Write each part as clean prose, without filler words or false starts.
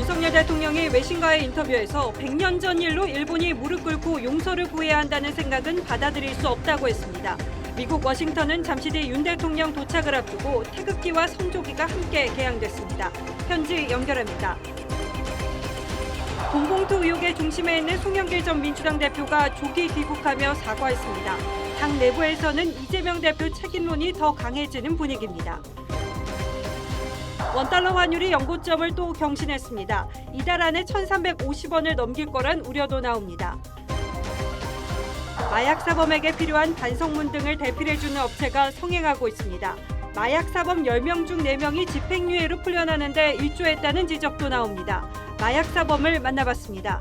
윤석열 대통령이 외신과의 인터뷰에서 100년 전 일로 일본이 무릎 꿇고 용서를 구해야 한다는 생각은 받아들일 수 없다고 했습니다. 미국 워싱턴은 잠시 뒤 윤 대통령 도착을 앞두고 태극기와 성조기가 함께 개양됐습니다. 현지 연결합니다. 돈봉투 의혹의 중심에 있는 송영길 전 민주당 대표가 조기 귀국하며 사과했습니다. 당 내부에서는 이재명 대표 책임론이 더 강해지는 분위기입니다. 원달러 환율이 연고점을 또 경신했습니다. 이달 안에 1,350원을 넘길 거란 우려도 나옵니다. 마약 사범에게 필요한 반성문 등을 대필해주는 업체가 성행하고 있습니다. 마약 사범 10명 중 4명이 집행유예로 풀려나는데 일조했다는 지적도 나옵니다. 마약 사범을 만나봤습니다.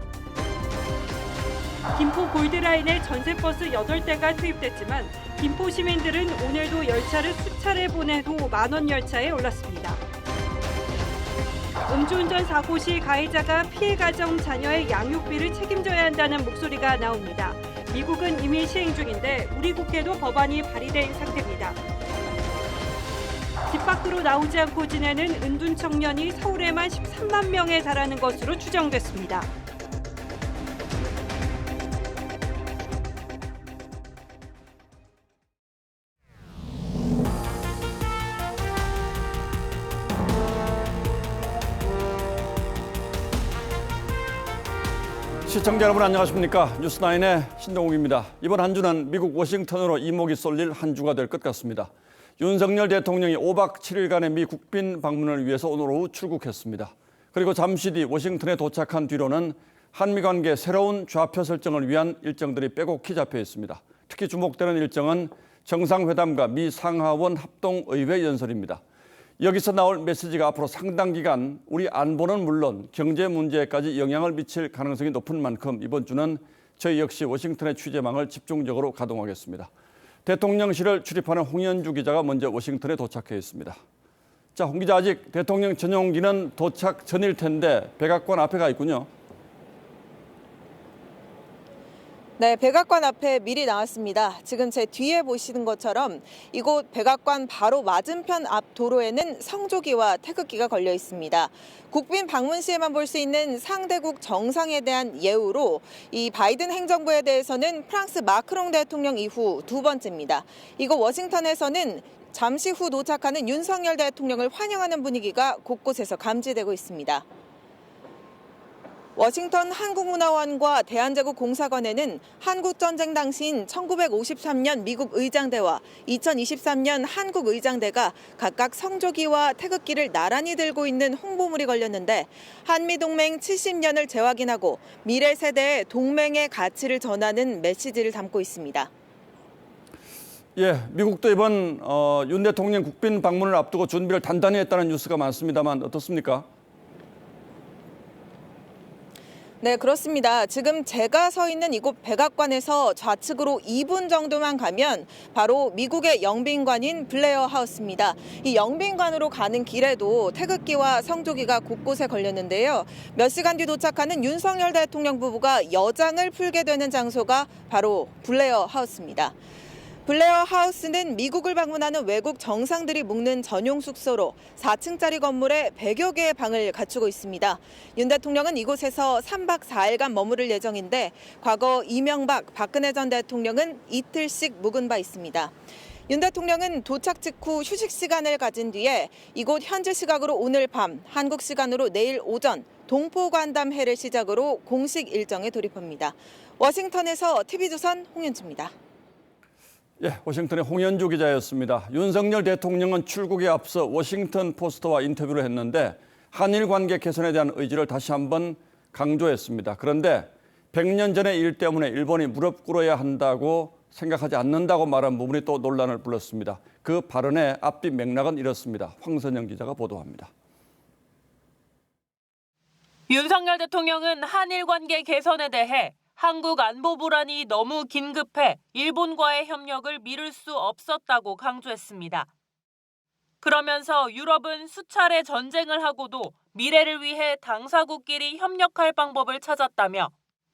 김포 골드라인에 전세버스 8대가 투입됐지만 김포 시민들은 오늘도 열차를 수차례 보내도 만원 열차에 올랐습니다. 음주운전 사고 시 가해자가 피해 가정 자녀의 양육비를 책임져야 한다는 목소리가 나옵니다. 미국은 이미 시행 중인데 우리 국회도 법안이 발의된 상태입니다. 집 밖으로 나오지 않고 지내는 은둔 청년이 서울에만 13만 명에 달하는 것으로 추정됐습니다. 시청자 여러분 안녕하십니까? 뉴스9의 신동욱입니다. 이번 한 주는 미국 워싱턴으로 이목이 쏠릴 한 주가 될 것 같습니다. 윤석열 대통령이 5박 7일간의 미 국빈 방문을 위해서 오늘 오후 출국했습니다. 그리고 잠시 뒤 워싱턴에 도착한 뒤로는 한미 관계 새로운 좌표 설정을 위한 일정들이 빼곡히 잡혀 있습니다. 특히 주목되는 일정은 정상회담과 미 상하원 합동의회 연설입니다. 여기서 나올 메시지가 앞으로 상당 기간 우리 안보는 물론 경제 문제에까지 영향을 미칠 가능성이 높은 만큼 이번 주는 저희 역시 워싱턴의 취재망을 집중적으로 가동하겠습니다. 대통령실을 출입하는 홍현주 기자가 먼저 워싱턴에 도착해 있습니다. 자, 홍 기자, 아직 대통령 전용기는 도착 전일 텐데 백악관 앞에 가 있군요. 네, 백악관 앞에 미리 나왔습니다. 지금 제 뒤에 보시는 것처럼 이곳 백악관 바로 맞은편 앞 도로에는 성조기와 태극기가 걸려 있습니다. 국빈 방문 시에만 볼 수 있는 상대국 정상에 대한 예우로 이 바이든 행정부에 대해서는 프랑스 마크롱 대통령 이후 두 번째입니다. 이곳 워싱턴에서는 잠시 후 도착하는 윤석열 대통령을 환영하는 분위기가 곳곳에서 감지되고 있습니다. 워싱턴 한국문화원과 대한제국공사관에는 한국전쟁 당시인 1953년 미국 의장대와 2023년 한국 의장대가 각각 성조기와 태극기를 나란히 들고 있는 홍보물이 걸렸는데 한미동맹 70년을 재확인하고 미래 세대에 동맹의 가치를 전하는 메시지를 담고 있습니다. 예, 미국도 이번 윤 대통령 국빈 방문을 앞두고 준비를 단단히 했다는 뉴스가 많습니다만 어떻습니까? 네, 그렇습니다. 지금 제가 서 있는 이곳 백악관에서 좌측으로 2분 정도만 가면 바로 미국의 영빈관인 블레어 하우스입니다. 이 영빈관으로 가는 길에도 태극기와 성조기가 곳곳에 걸렸는데요. 몇 시간 뒤 도착하는 윤석열 대통령 부부가 여장을 풀게 되는 장소가 바로 블레어 하우스입니다. 블레어 하우스는 미국을 방문하는 외국 정상들이 묵는 전용 숙소로 4층짜리 건물에 100여 개의 방을 갖추고 있습니다. 윤 대통령은 이곳에서 3박 4일간 머무를 예정인데 과거 이명박, 박근혜 전 대통령은 이틀씩 묵은 바 있습니다. 윤 대통령은 도착 직후 휴식 시간을 가진 뒤에 이곳 현지 시각으로 오늘 밤, 한국 시간으로 내일 오전 동포관담회를 시작으로 공식 일정에 돌입합니다. 워싱턴에서 TV조선 홍윤주입니다. 예, 워싱턴의 홍현주 기자였습니다. 윤석열 대통령은 출국에 앞서 워싱턴 포스트와 인터뷰를 했는데 한일 관계 개선에 대한 의지를 다시 한번 강조했습니다. 그런데 100년 전의 일 때문에 일본이 무릎 꿇어야 한다고 생각하지 않는다고 말한 부분이 또 논란을 불렀습니다. 그 발언의 앞뒤 맥락은 이렇습니다. 황선영 기자가 보도합니다. 윤석열 대통령은 한일 관계 개선에 대해 한국 안보 불안이 너무 긴급해 일본과의 협력을 미룰 수 없었다고 강조했습니다. 그러면서 유럽은 수차례 전쟁을 하고도 미래를 위해 당사국끼리 협력할 방법을 찾았다며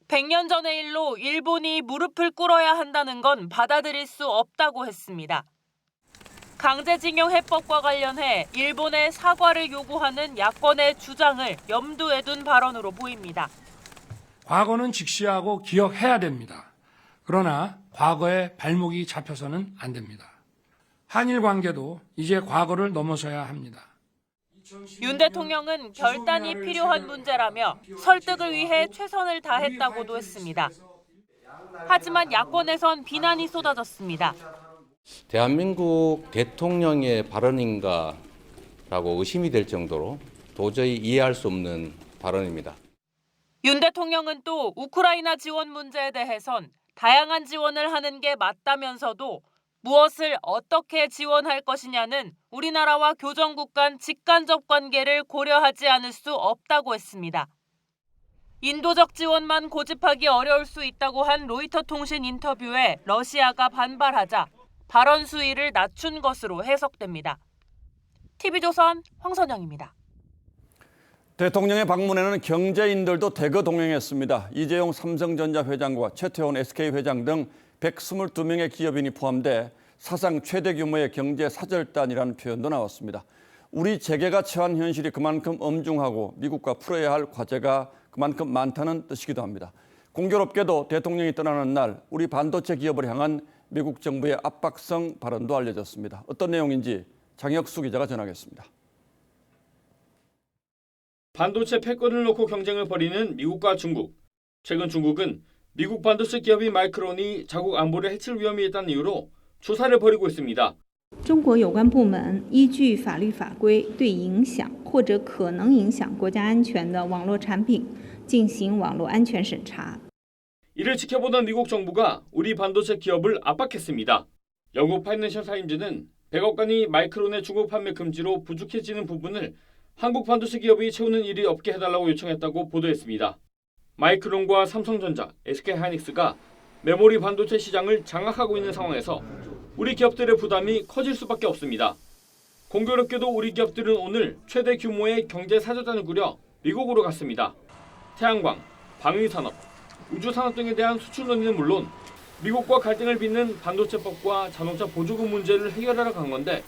100년 전의 일로 일본이 무릎을 꿇어야 한다는 건 받아들일 수 없다고 했습니다. 강제징용 해법과 관련해 일본의 사과를 요구하는 야권의 주장을 염두에 둔 발언으로 보입니다. 과거는 직시하고 기억해야 됩니다. 그러나 과거에 발목이 잡혀서는 안 됩니다. 한일 관계도 이제 과거를 넘어서야 합니다. 윤 대통령은 결단이 필요한 문제라며 설득을 위해 최선을 다했다고도 했습니다. 하지만 야권에선 비난이 쏟아졌습니다. 대한민국 대통령의 발언인가라고 의심이 될 정도로 도저히 이해할 수 없는 발언입니다. 윤 대통령은 또 우크라이나 지원 문제에 대해선 다양한 지원을 하는 게 맞다면서도 무엇을 어떻게 지원할 것이냐는 우리나라와 교정국 간 직간접 관계를 고려하지 않을 수 없다고 했습니다. 인도적 지원만 고집하기 어려울 수 있다고 한 로이터 통신 인터뷰에 러시아가 반발하자 발언 수위를 낮춘 것으로 해석됩니다. TV조선 황선영입니다. 대통령의 방문에는 경제인들도 대거 동행했습니다. 이재용 삼성전자 회장과 최태원 SK 회장 등 122명의 기업인이 포함돼 사상 최대 규모의 경제 사절단이라는 표현도 나왔습니다. 우리 재계가 처한 현실이 그만큼 엄중하고 미국과 풀어야 할 과제가 그만큼 많다는 뜻이기도 합니다. 공교롭게도 대통령이 떠나는 날 우리 반도체 기업을 향한 미국 정부의 압박성 발언도 알려졌습니다. 어떤 내용인지 장혁수 기자가 전하겠습니다. 반도체 패권을 놓고 경쟁을 벌이는 미국과 중국. 최근 중국은 미국 반도체 기업인 마이크론이 자국 안보를 해칠 위험이 있다는 이유로 조사를 벌이고 있습니다. 中国有关部门依据法律法规对影响或者可能影响国家安全的网络产品进行网络安全审查. 이를 지켜보던 미국 정부가 우리 반도체 기업을 압박했습니다. 영국 파이낸셜 타임즈는 백악관이 마이크론의 중국 판매 금지로 부족해지는 부분을 한국 반도체 기업이 채우는 일이 없게 해달라고 요청했다고 보도했습니다. 마이크론과 삼성전자, SK하이닉스가 메모리 반도체 시장을 장악하고 있는 상황에서 우리 기업들의 부담이 커질 수밖에 없습니다. 공교롭게도 우리 기업들은 오늘 최대 규모의 경제 사절단을 꾸려 미국으로 갔습니다. 태양광, 방위산업, 우주산업 등에 대한 수출 논의는 물론 미국과 갈등을 빚는 반도체법과 자동차 보조금 문제를 해결하러 간 건데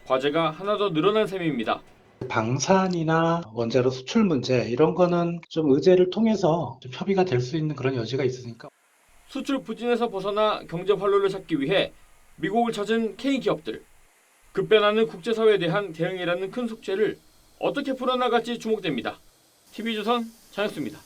과제가 하나 더 늘어난 셈입니다. 방산이나 원자로 수출 문제 이런 거는 좀 의제를 통해서 좀 협의가 될 수 있는 그런 여지가 있으니까. 수출 부진에서 벗어나 경제 활로를 찾기 위해 미국을 찾은 K기업들. 급변하는 국제사회에 대한 대응이라는 큰 숙제를 어떻게 풀어나갈지 주목됩니다. TV조선 장혁수입니다.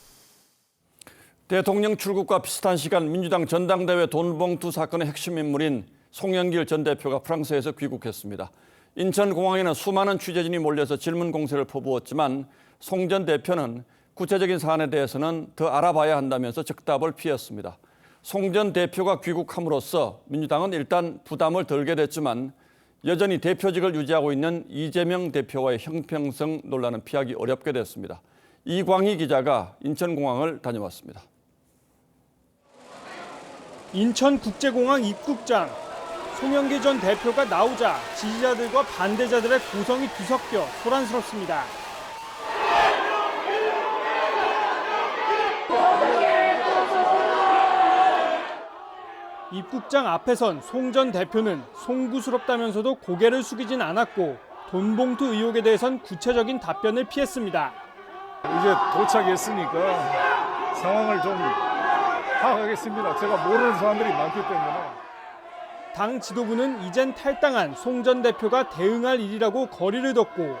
대통령 출국과 비슷한 시간 민주당 전당대회 돈봉투 사건의 핵심 인물인 송영길 전 대표가 프랑스에서 귀국했습니다. 인천공항에는 수많은 취재진이 몰려서 질문 공세를 퍼부었지만 송 전 대표는 구체적인 사안에 대해서는 더 알아봐야 한다면서 즉답을 피했습니다. 송 전 대표가 귀국함으로써 민주당은 일단 부담을 덜게 됐지만 여전히 대표직을 유지하고 있는 이재명 대표와의 형평성 논란은 피하기 어렵게 됐습니다. 이광희 기자가 인천공항을 다녀왔습니다. 인천국제공항 입국장. 송영길 전 대표가 나오자 지지자들과 반대자들의 고성이 뒤섞여 소란스럽습니다. 입국장 앞에선 송 전 대표는 송구스럽다면서도 고개를 숙이진 않았고 돈봉투 의혹에 대해선 구체적인 답변을 피했습니다. 이제 도착했으니까 상황을 좀 파악하겠습니다. 제가 모르는 사람들이 많기 때문에. 당 지도부는 이젠 탈당한 송 전 대표가 대응할 일이라고 거리를 뒀고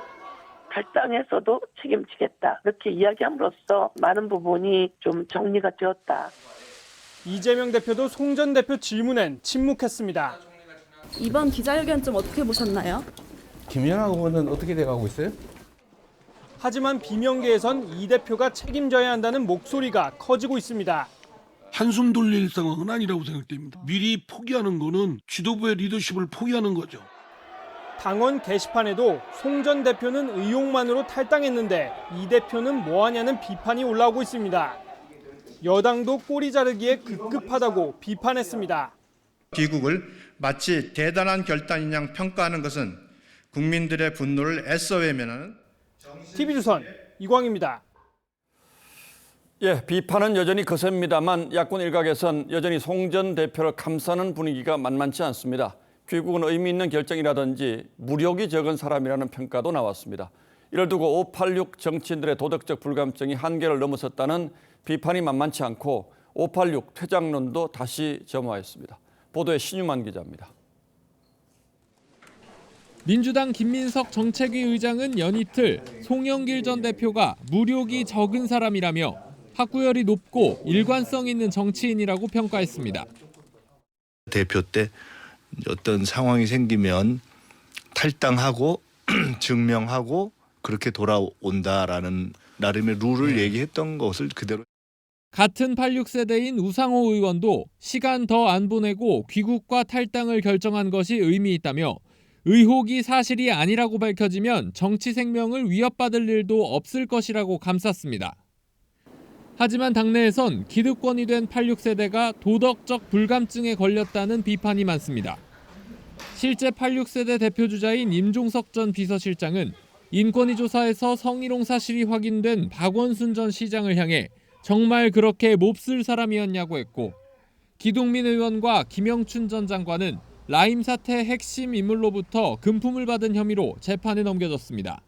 탈당해서도 책임지겠다. 이렇게 이야기함으로써 많은 부분이 좀 정리가 되었다. 이재명 대표도 송 전 대표 질문엔 침묵했습니다. 이번 기자회견 좀 어떻게 보셨나요? 김연아 의원은 어떻게 돼가고 있어요? 하지만 비명계에선 이 대표가 책임져야 한다는 목소리가 커지고 있습니다. 한숨 돌릴 상황은 아니라고 생각됩니다. 미리 포기하는 거는 지도부의 리더십을 포기하는 거죠. 당원 게시판에도 송 전 대표는 의혹만으로 탈당했는데 이 대표는 뭐하냐는 비판이 올라오고 있습니다. 여당도 꼬리 자르기에 급급하다고 비판했습니다. 귀국을 마치 대단한 결단인 양 평가하는 것은 국민들의 분노를 애써 외면하는 TV조선 이광입니다. 비판은 여전히 거셉니다만 야권 일각에선 여전히 송 전 대표를 감싸는 분위기가 만만치 않습니다. 귀국은 의미 있는 결정이라든지 무력이 적은 사람이라는 평가도 나왔습니다. 이를 두고 586 정치인들의 도덕적 불감증이 한계를 넘어섰다는 비판이 만만치 않고 586 퇴장론도 다시 점화했습니다. 보도에 신유만 기자입니다. 민주당 김민석 정책위 의장은 연이틀 송영길 전 대표가 무력이 적은 사람이라며 학구열이 높고 일관성 있는 정치인이라고 평가했습니다. 대표 때 어떤 상황이 생기면 탈당하고 증명하고 그렇게 돌아온다라는 나름의 룰을 얘기했던 것을 그대로. 같은 86세대인 우상호 의원도 시간 더 안 보내고 귀국과 탈당을 결정한 것이 의미 있다며 의혹이 사실이 아니라고 밝혀지면 정치 생명을 위협받을 일도 없을 것이라고 감쌌습니다. 하지만 당내에선 기득권이 된 86세대가 도덕적 불감증에 걸렸다는 비판이 많습니다. 실제 86세대 대표주자인 임종석 전 비서실장은 인권위 조사에서 성희롱 사실이 확인된 박원순 전 시장을 향해 정말 그렇게 몹쓸 사람이었냐고 했고, 기동민 의원과 김영춘 전 장관은 라임 사태 핵심 인물로부터 금품을 받은 혐의로 재판에 넘겨졌습니다.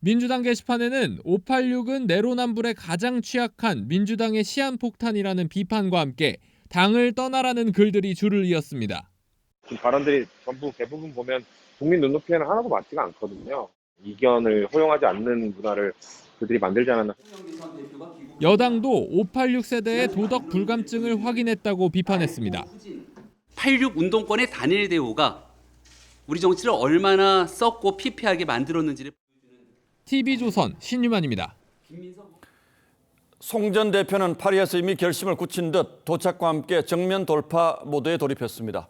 민주당 게시판에는 586은 내로남불에 가장 취약한 민주당의 시한폭탄이라는 비판과 함께 당을 떠나라는 글들이 줄을 이었습니다. 발언들이 전부 대부분 보면 국민 눈높이에는 하나도 맞지가 않거든요. 이견을 허용하지 않는 문화를 그들이 만들지 않았나. 여당도 586 세대의 도덕 불감증을 확인했다고 비판했습니다. 86 운동권의 단일 대우가 우리 정치를 얼마나 썩고 피폐하게 만들었는지를. TV조선 신유만입니다. 송 전 대표는 파리에서 이미 결심을 굳힌 듯 도착과 함께 정면 돌파 모드에 돌입했습니다.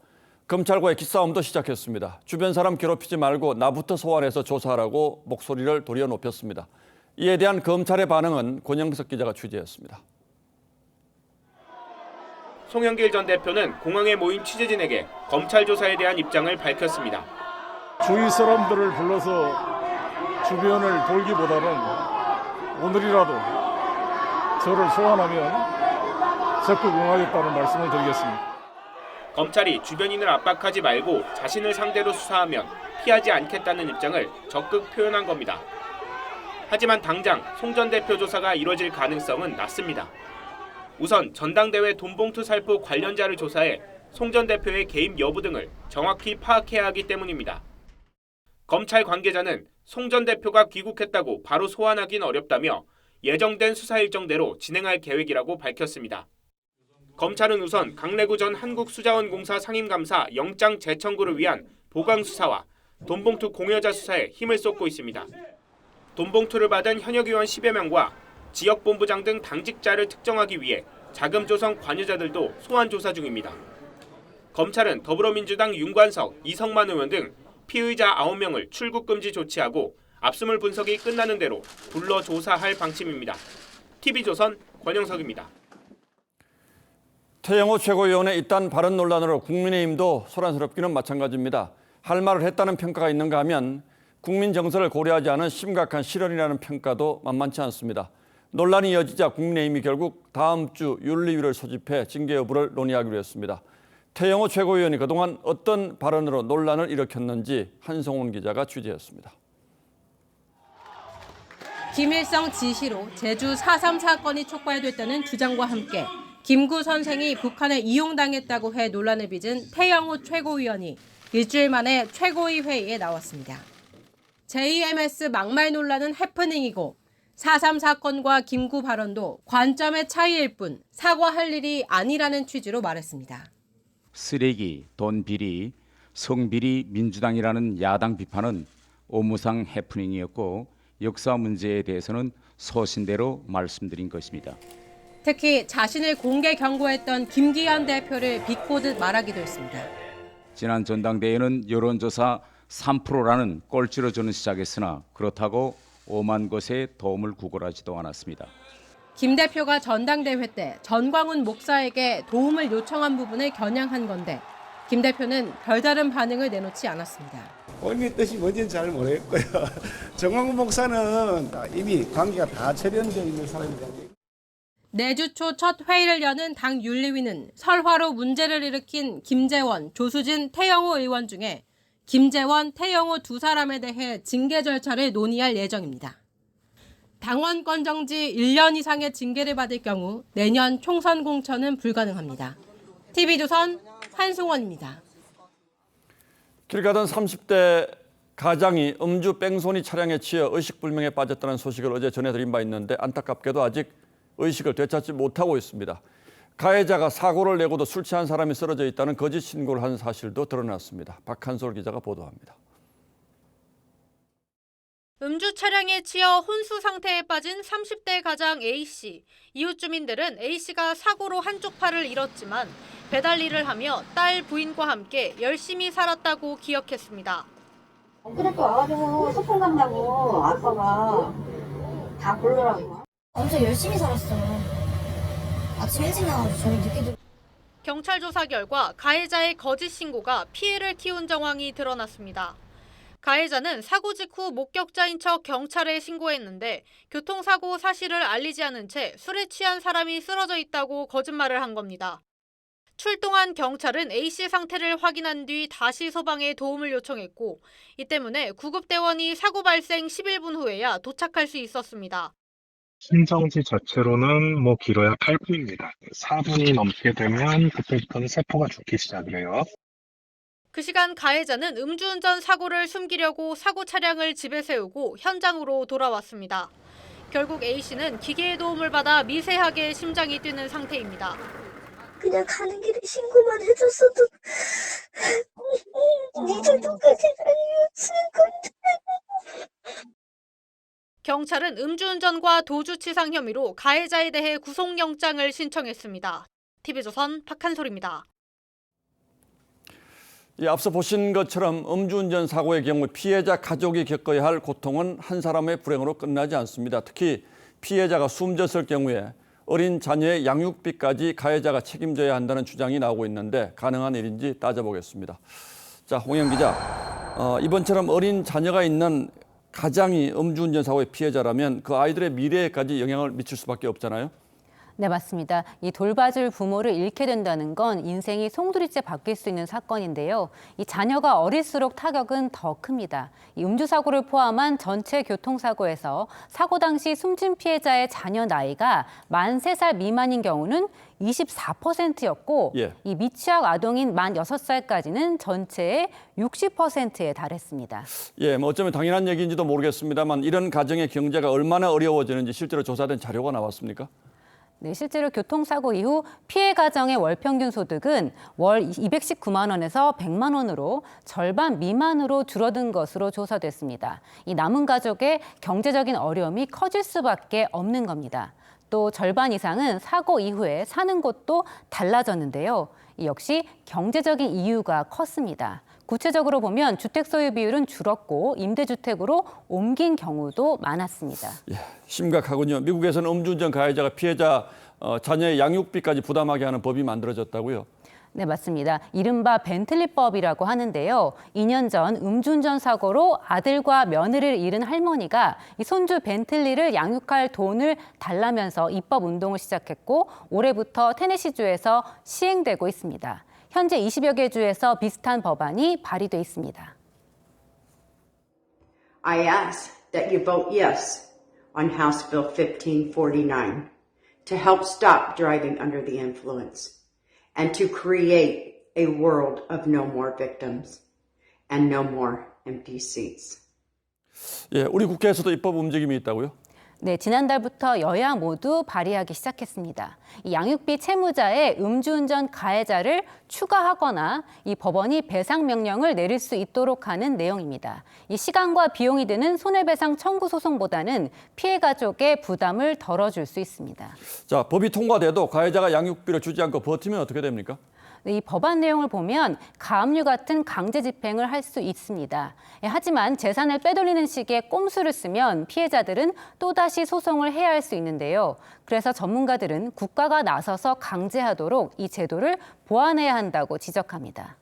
검찰과의 기싸움도 시작했습니다. 주변 사람 괴롭히지 말고 나부터 소환해서 조사하라고 목소리를 도리어 높였습니다. 이에 대한 검찰의 반응은 권영석 기자가 취재했습니다. 송영길 전 대표는 공항에 모인 취재진에게 검찰 조사에 대한 입장을 밝혔습니다. 주위 사람들을 불러서 주변을 돌기보다는 오늘이라도 저를 소환하면 적극 응하겠다는 말씀을 드리겠습니다. 검찰이 주변인을 압박하지 말고 자신을 상대로 수사하면 피하지 않겠다는 입장을 적극 표현한 겁니다. 하지만 당장 송 전 대표 조사가 이뤄질 가능성은 낮습니다. 우선 전당대회 돈봉투 살포 관련자를 조사해 송 전 대표의 개입 여부 등을 정확히 파악해야 하기 때문입니다. 검찰 관계자는 송 전 대표가 귀국했다고 바로 소환하긴 어렵다며 예정된 수사 일정대로 진행할 계획이라고 밝혔습니다. 검찰은 우선 강래구 전 한국수자원공사 상임감사 영장 재청구를 위한 보강 수사와 돈봉투 공여자 수사에 힘을 쏟고 있습니다. 돈봉투를 받은 현역 의원 10여 명과 지역본부장 등 당직자를 특정하기 위해 자금 조성 관여자들도 소환 조사 중입니다. 검찰은 더불어민주당 윤관석, 이성만 의원 등 피의자 9명을 출국 금지 조치하고 압수물 분석이 끝나는 대로 불러 조사할 방침입니다. TV조선 권영석입니다. 태영호 최고위원의 이딴 발언 논란으로 국민의힘도 소란스럽기는 마찬가지입니다. 할 말을 했다는 평가가 있는가 하면 국민 정서를 고려하지 않은 심각한 실언이라는 평가도 만만치 않습니다. 논란이 이어지자 국민의힘이 결국 다음 주 윤리위를 소집해 징계 여부를 논의하기로 했습니다. 태영호 최고위원이 그동안 어떤 발언으로 논란을 일으켰는지 한성훈 기자가 취재했습니다. 김일성 지시로 제주 4.3 사건이 촉발됐다는 주장과 함께 김구 선생이 북한에 이용당했다고 해 논란을 빚은 태영호 최고위원이 일주일 만에 최고위 회의에 나왔습니다. JMS 막말 논란은 해프닝이고 4.3 사건과 김구 발언도 관점의 차이일 뿐 사과할 일이 아니라는 취지로 말했습니다. 쓰레기, 돈 비리, 성비리 민주당이라는 야당 비판은 업무상 해프닝이었고 역사 문제에 대해서는 소신대로 말씀드린 것입니다. 특히 자신을 공개 경고했던 김기현 대표를 비꼬듯 말하기도 했습니다. 지난 전당대회는 여론조사 3%라는 꼴찌로전을 시작했으나 그렇다고 5만 것에 도움을 구걸하지도 않았습니다. 김 대표가 전당대회 때 전광훈 목사에게 도움을 요청한 부분을 겨냥한 건데 김 대표는 별다른 반응을 내놓지 않았습니다. 본인의 뜻이 뭔지는 잘 모르겠고요. 전광훈 목사는 이미 관계가 다 철연되어 있는 사람입니다. 내주 초 첫 회의를 여는 당 윤리위는 설화로 문제를 일으킨 김재원, 조수진, 태영호 의원 중에 김재원, 태영호 두 사람에 대해 징계 절차를 논의할 예정입니다. 당원권 정지 1년 이상의 징계를 받을 경우 내년 총선 공천은 불가능합니다. TV조선 한승원입니다. 길 가던 30대 가장이 음주 뺑소니 차량에 치여 의식불명에 빠졌다는 소식을 어제 전해드린 바 있는데 안타깝게도 아직 의식을 되찾지 못하고 있습니다. 가해자가 사고를 내고도 술 취한 사람이 쓰러져 있다는 거짓 신고를 한 사실도 드러났습니다. 박한솔 기자가 보도합니다. 음주 차량에 치여 혼수 상태에 빠진 30대 가장 A씨. 이웃 주민들은 A씨가 사고로 한쪽 팔을 잃었지만 배달 일을 하며 딸 부인과 함께 열심히 살았다고 기억했습니다. 엊그저께 와가지고 소풍 간다고 아빠가 다 부르라고. 엄청 열심히 살았어요. 아침 일찍 나가서 저녁 늦게 들어. 경찰 조사 결과 가해자의 거짓 신고가 피해를 키운 정황이 드러났습니다. 가해자는 사고 직후 목격자인 척 경찰에 신고했는데 교통사고 사실을 알리지 않은 채 술에 취한 사람이 쓰러져 있다고 거짓말을 한 겁니다. 출동한 경찰은 A씨 상태를 확인한 뒤 다시 소방에 도움을 요청했고 이 때문에 구급대원이 사고 발생 11분 후에야 도착할 수 있었습니다. 심정지 자체로는 길어야 8분입니다. 4분이 넘게 되면 그때부터는 세포가 죽기 시작을 해요. 그 시간 가해자는 음주운전 사고를 숨기려고 사고 차량을 집에 세우고 현장으로 돌아왔습니다. 결국 A씨는 기계의 도움을 받아 미세하게 심장이 뛰는 상태입니다. 그냥 가는 길에 신고만 해줬어도 니들 똑같이 다녔을 건데. 경찰은 음주운전과 도주치상 혐의로 가해자에 대해 구속영장을 신청했습니다. TV조선 박한솔입니다. 앞서 보신 것처럼 음주운전 사고의 경우 피해자 가족이 겪어야 할 고통은 한 사람의 불행으로 끝나지 않습니다. 특히 피해자가 숨졌을 경우에 어린 자녀의 양육비까지 가해자가 책임져야 한다는 주장이 나오고 있는데 가능한 일인지 따져보겠습니다. 자, 홍영 기자, 이번처럼 어린 자녀가 있는 가장이 음주운전 사고의 피해자라면 그 아이들의 미래에까지 영향을 미칠 수밖에 없잖아요. 네, 맞습니다. 이 돌봐줄 부모를 잃게 된다는 건 인생이 송두리째 바뀔 수 있는 사건인데요. 이 자녀가 어릴수록 타격은 더 큽니다. 이 음주사고를 포함한 전체 교통사고에서 사고 당시 숨진 피해자의 자녀 나이가 만 3살 미만인 경우는 24%였고 이 미취학 아동인 만 6살까지는 전체의 60%에 달했습니다. 어쩌면 당연한 얘기인지도 모르겠습니다만 이런 가정의 경제가 얼마나 어려워지는지 실제로 조사된 자료가 나왔습니까? 네, 실제로 교통사고 이후 피해 가정의 월 평균 소득은 월 219만 원에서 100만 원으로 절반 미만으로 줄어든 것으로 조사됐습니다. 이 남은 가족의 경제적인 어려움이 커질 수밖에 없는 겁니다. 또 절반 이상은 사고 이후에 사는 곳도 달라졌는데요. 역시 경제적인 이유가 컸습니다. 구체적으로 보면 주택 소유 비율은 줄었고 임대주택으로 옮긴 경우도 많았습니다. 심각하군요. 미국에서는 음주운전 가해자가 피해자 자녀의 양육비까지 부담하게 하는 법이 만들어졌다고요? 네, 맞습니다. 이른바 벤틀리법이라고 하는데요. 2년 전 음주운전 사고로 아들과 며느리를 잃은 할머니가 이 손주 벤틀리를 양육할 돈을 달라면서 입법 운동을 시작했고 올해부터 테네시주에서 시행되고 있습니다. 현재 20여 개 주에서 비슷한 법안이 발의돼 있습니다. I ask that you vote yes on House Bill 1549 to help stop driving under the influence and to create a world of no more victims and no more empty seats. 우리 국회에서도 입법 움직임이 있다고요? 네, 지난달부터 여야 모두 발의하기 시작했습니다. 이 양육비 채무자의 음주운전 가해자를 추가하거나 이 법원이 배상 명령을 내릴 수 있도록 하는 내용입니다. 이 시간과 비용이 드는 손해배상 청구 소송보다는 피해 가족의 부담을 덜어줄 수 있습니다. 자, 법이 통과돼도 가해자가 양육비를 주지 않고 버티면 어떻게 됩니까? 이 법안 내용을 보면 가압류 같은 강제 집행을 할 수 있습니다. 하지만 재산을 빼돌리는 식의 꼼수를 쓰면 피해자들은 또다시 소송을 해야 할 수 있는데요. 그래서 전문가들은 국가가 나서서 강제하도록 이 제도를 보완해야 한다고 지적합니다.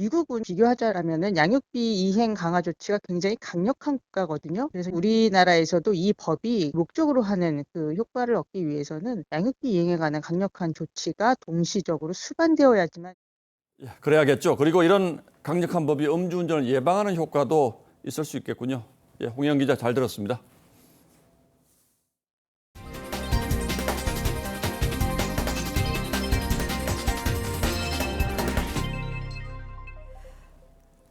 미국은 비교하자면은 양육비 이행 강화 조치가 굉장히 강력한 국가거든요. 그래서 우리나라에서도 이 법이 목적으로 하는 그 효과를 얻기 위해서는 양육비 이행에 관한 강력한 조치가 동시적으로 수반되어야지만. 그래야겠죠. 그리고 이런 강력한 법이 음주운전을 예방하는 효과도 있을 수 있겠군요. 홍영 기자 잘 들었습니다.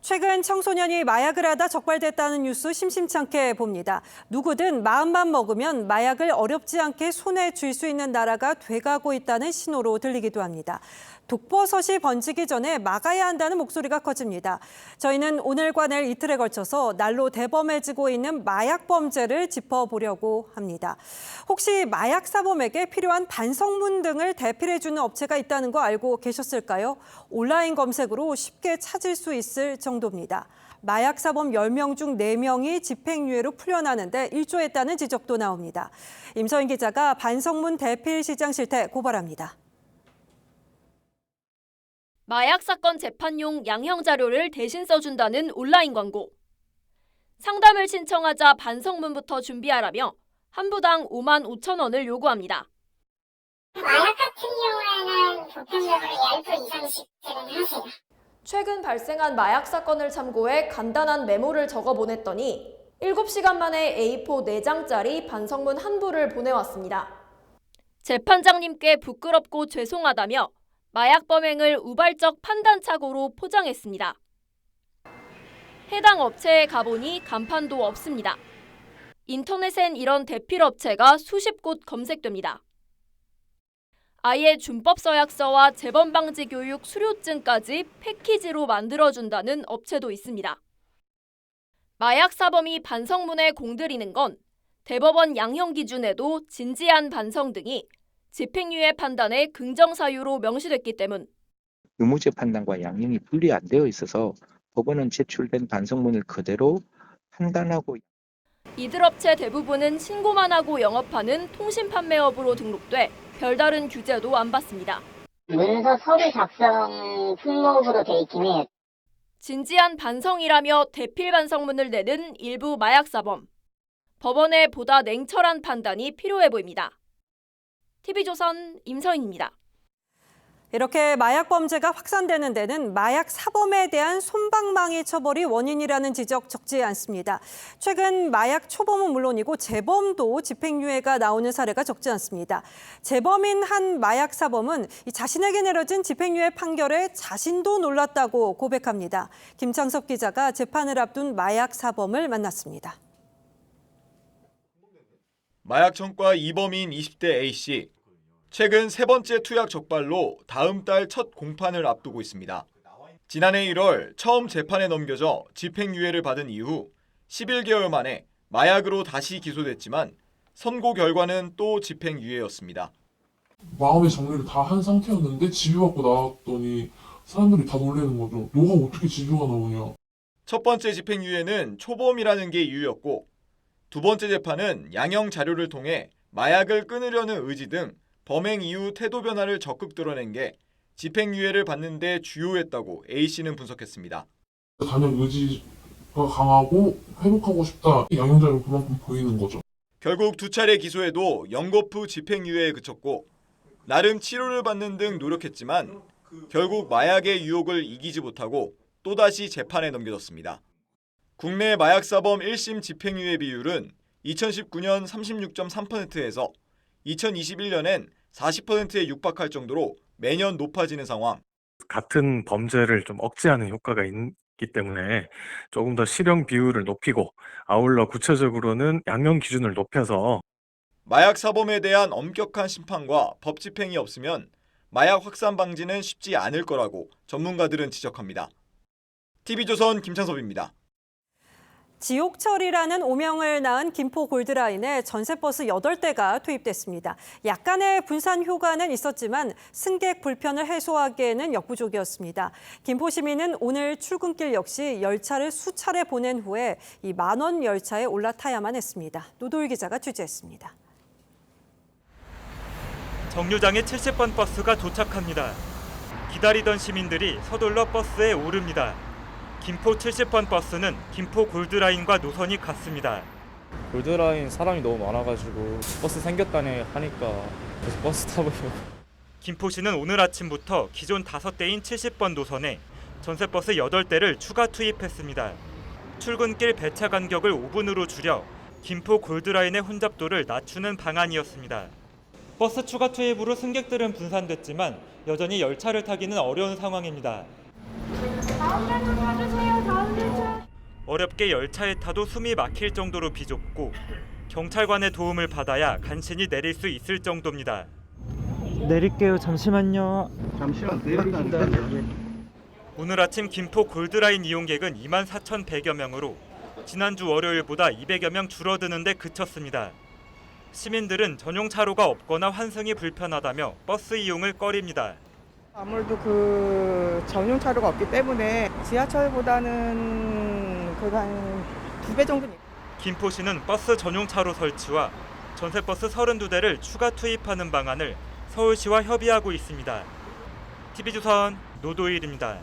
최근 청소년이 마약을 하다 적발됐다는 뉴스 심심찮게 봅니다. 누구든 마음만 먹으면 마약을 어렵지 않게 손에 쥘 수 있는 나라가 돼가고 있다는 신호로 들리기도 합니다. 독버섯이 번지기 전에 막아야 한다는 목소리가 커집니다. 저희는 오늘과 내일 이틀에 걸쳐서 날로 대범해지고 있는 마약 범죄를 짚어보려고 합니다. 혹시 마약 사범에게 필요한 반성문 등을 대필해주는 업체가 있다는 거 알고 계셨을까요? 온라인 검색으로 쉽게 찾을 수 있을 정도입니다. 마약 사범 10명 중 4명이 집행유예로 풀려나는데 일조했다는 지적도 나옵니다. 임서인 기자가 반성문 대필 시장 실태 고발합니다. 마약 사건 재판용 양형 자료를 대신 써준다는 온라인 광고. 상담을 신청하자 반성문부터 준비하라며 한 부당 5만 5천 원을 요구합니다. 마약 같은 경우에는 보편적으로 10% 이상씩 제공하세요. 최근 발생한 마약 사건을 참고해 간단한 메모를 적어 보냈더니 7시간 만에 A4 4장짜리 반성문 한 부를 보내왔습니다. 재판장님께 부끄럽고 죄송하다며 마약 범행을 우발적 판단착오로 포장했습니다. 해당 업체에 가보니 간판도 없습니다. 인터넷엔 이런 대필 업체가 수십 곳 검색됩니다. 아예 준법 서약서와 재범 방지 교육 수료증까지 패키지로 만들어준다는 업체도 있습니다. 마약 사범이 반성문에 공들이는 건 대법원 양형 기준에도 진지한 반성 등이 집행유예 판단의 긍정사유로 명시됐기 때문. 의무죄 판단과 양형이 분리 안 되어 있어서 법원은 제출된 반성문을 그대로 판단하고. 이들 업체 대부분은 신고만 하고 영업하는 통신판매업으로 등록돼 별다른 규제도 안 받습니다. 문서 서류 작성 품목으로 돼 있긴 해요. 진지한 반성이라며 대필 반성문을 내는 일부 마약사범. 법원의 보다 냉철한 판단이 필요해 보입니다. TV조선 임서인입니다. 이렇게 마약 범죄가 확산되는 데는 마약 사범에 대한 솜방망이 처벌이 원인이라는 지적 적지 않습니다. 최근 마약 초범은 물론이고 재범도 집행유예가 나오는 사례가 적지 않습니다. 재범인 한 마약 사범은 자신에게 내려진 집행유예 판결에 자신도 놀랐다고 고백합니다. 김창섭 기자가 재판을 앞둔 마약 사범을 만났습니다. 마약청과 이범인 20대 A씨. 최근 세 번째 투약 적발로 다음 달 첫 공판을 앞두고 있습니다. 지난해 1월 처음 재판에 넘겨져 집행유예를 받은 이후 11개월 만에 마약으로 다시 기소됐지만 선고 결과는 또 집행유예였습니다. 마음의 정리를 다 한 상태였는데 집유 받고 나왔더니 사람들이 다 놀라는 거죠. 너가 어떻게 집유가 나오냐. 첫 번째 집행유예는 초범이라는 게 이유였고 두 번째 재판은 양형 자료를 통해 마약을 끊으려는 의지 등 범행 이후 태도 변화를 적극 드러낸 게 집행유예를 받는 데 주요했다고 A씨는 분석했습니다. 단연 의지가 강하고 회복하고 싶다. 양형자료 그만큼 보이는 거죠. 결국 두 차례 기소에도 영거푸 집행유예에 그쳤고 나름 치료를 받는 등 노력했지만 결국 마약의 유혹을 이기지 못하고 또다시 재판에 넘겨졌습니다. 국내 마약사범 1심 집행유예 비율은 2019년 36.3%에서 2021년엔 40%에 육박할 정도로 매년 높아지는 상황. 같은 범죄를 좀 억제하는 효과가 있기 때문에 조금 더 실형 비율을 높이고 아울러 구체적으로는 양형 기준을 높여서 마약 사범에 대한 엄격한 심판과 법 집행이 없으면 마약 확산 방지는 쉽지 않을 거라고 전문가들은 지적합니다. TV조선 김창섭입니다. 지옥철이라는 오명을 낳은 김포 골드라인에 전세버스 8대가 투입됐습니다. 약간의 분산 효과는 있었지만 승객 불편을 해소하기에는 역부족이었습니다. 김포 시민은 오늘 출근길 역시 열차를 수차례 보낸 후에 이 만원 열차에 올라타야만 했습니다. 노도일 기자가 취재했습니다. 정류장에 70번 버스가 도착합니다. 기다리던 시민들이 서둘러 버스에 오릅니다. 김포 70번 버스는 김포 골드라인과 노선이 같습니다. 골드라인 사람이 너무 많아가지고 버스 생겼다니 하니까 그래서 버스 타보려고. 김포시는 오늘 아침부터 기존 5대인 70번 노선에 전세버스 8대를 추가 투입했습니다. 출근길 배차 간격을 5분으로 줄여 김포 골드라인의 혼잡도를 낮추는 방안이었습니다. 버스 추가 투입으로 승객들은 분산됐지만 여전히 열차를 타기는 어려운 상황입니다. 어렵게 열차에 타도 숨이 막힐 정도로 비좁고 경찰관의 도움을 받아야 간신히 내릴 수 있을 정도입니다. 내릴게요. 잠시만요. 잠시만 내린다. 오늘 아침 김포 골드라인 이용객은 24,100여 명으로 지난주 월요일보다 200여 명 줄어드는 데 그쳤습니다. 시민들은 전용 차로가 없거나 환승이 불편하다며 버스 이용을 꺼립니다. 아무래도 그 전용 차로가 없기 때문에 지하철보다는 그래도 한 2배 정도는. 김포시는 버스 전용 차로 설치와 전세버스 32대를 추가 투입하는 방안을 서울시와 협의하고 있습니다. TV조선 노도일입니다.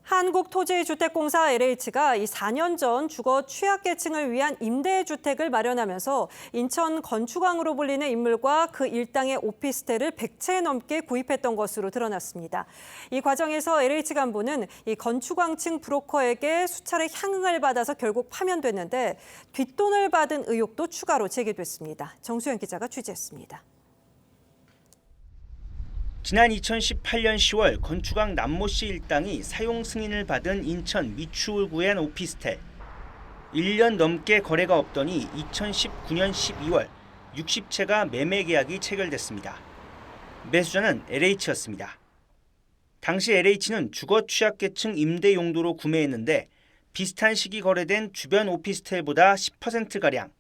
한국토지주택공사 LH가 이 4년 전 주거 취약계층을 위한 임대주택을 마련하면서 인천 건축왕으로 불리는 인물과 그 일당의 오피스텔을 100채 넘게 구입했던 것으로 드러났습니다. 이 과정에서 LH 간부는 이 건축왕층 브로커에게 수차례 향응을 받아서 결국 파면됐는데 뒷돈을 받은 의혹도 추가로 제기됐습니다. 정수현 기자가 취재했습니다. 지난 2018년 10월 건축왕 남모 씨 일당이 사용 승인을 받은 인천 미추홀구의 한 오피스텔. 1년 넘게 거래가 없더니 2019년 12월 60채가 매매 계약이 체결됐습니다. 매수자는 LH였습니다. 당시 LH는 주거 취약계층 임대 용도로 구매했는데 비슷한 시기 거래된 주변 오피스텔보다 10%가량,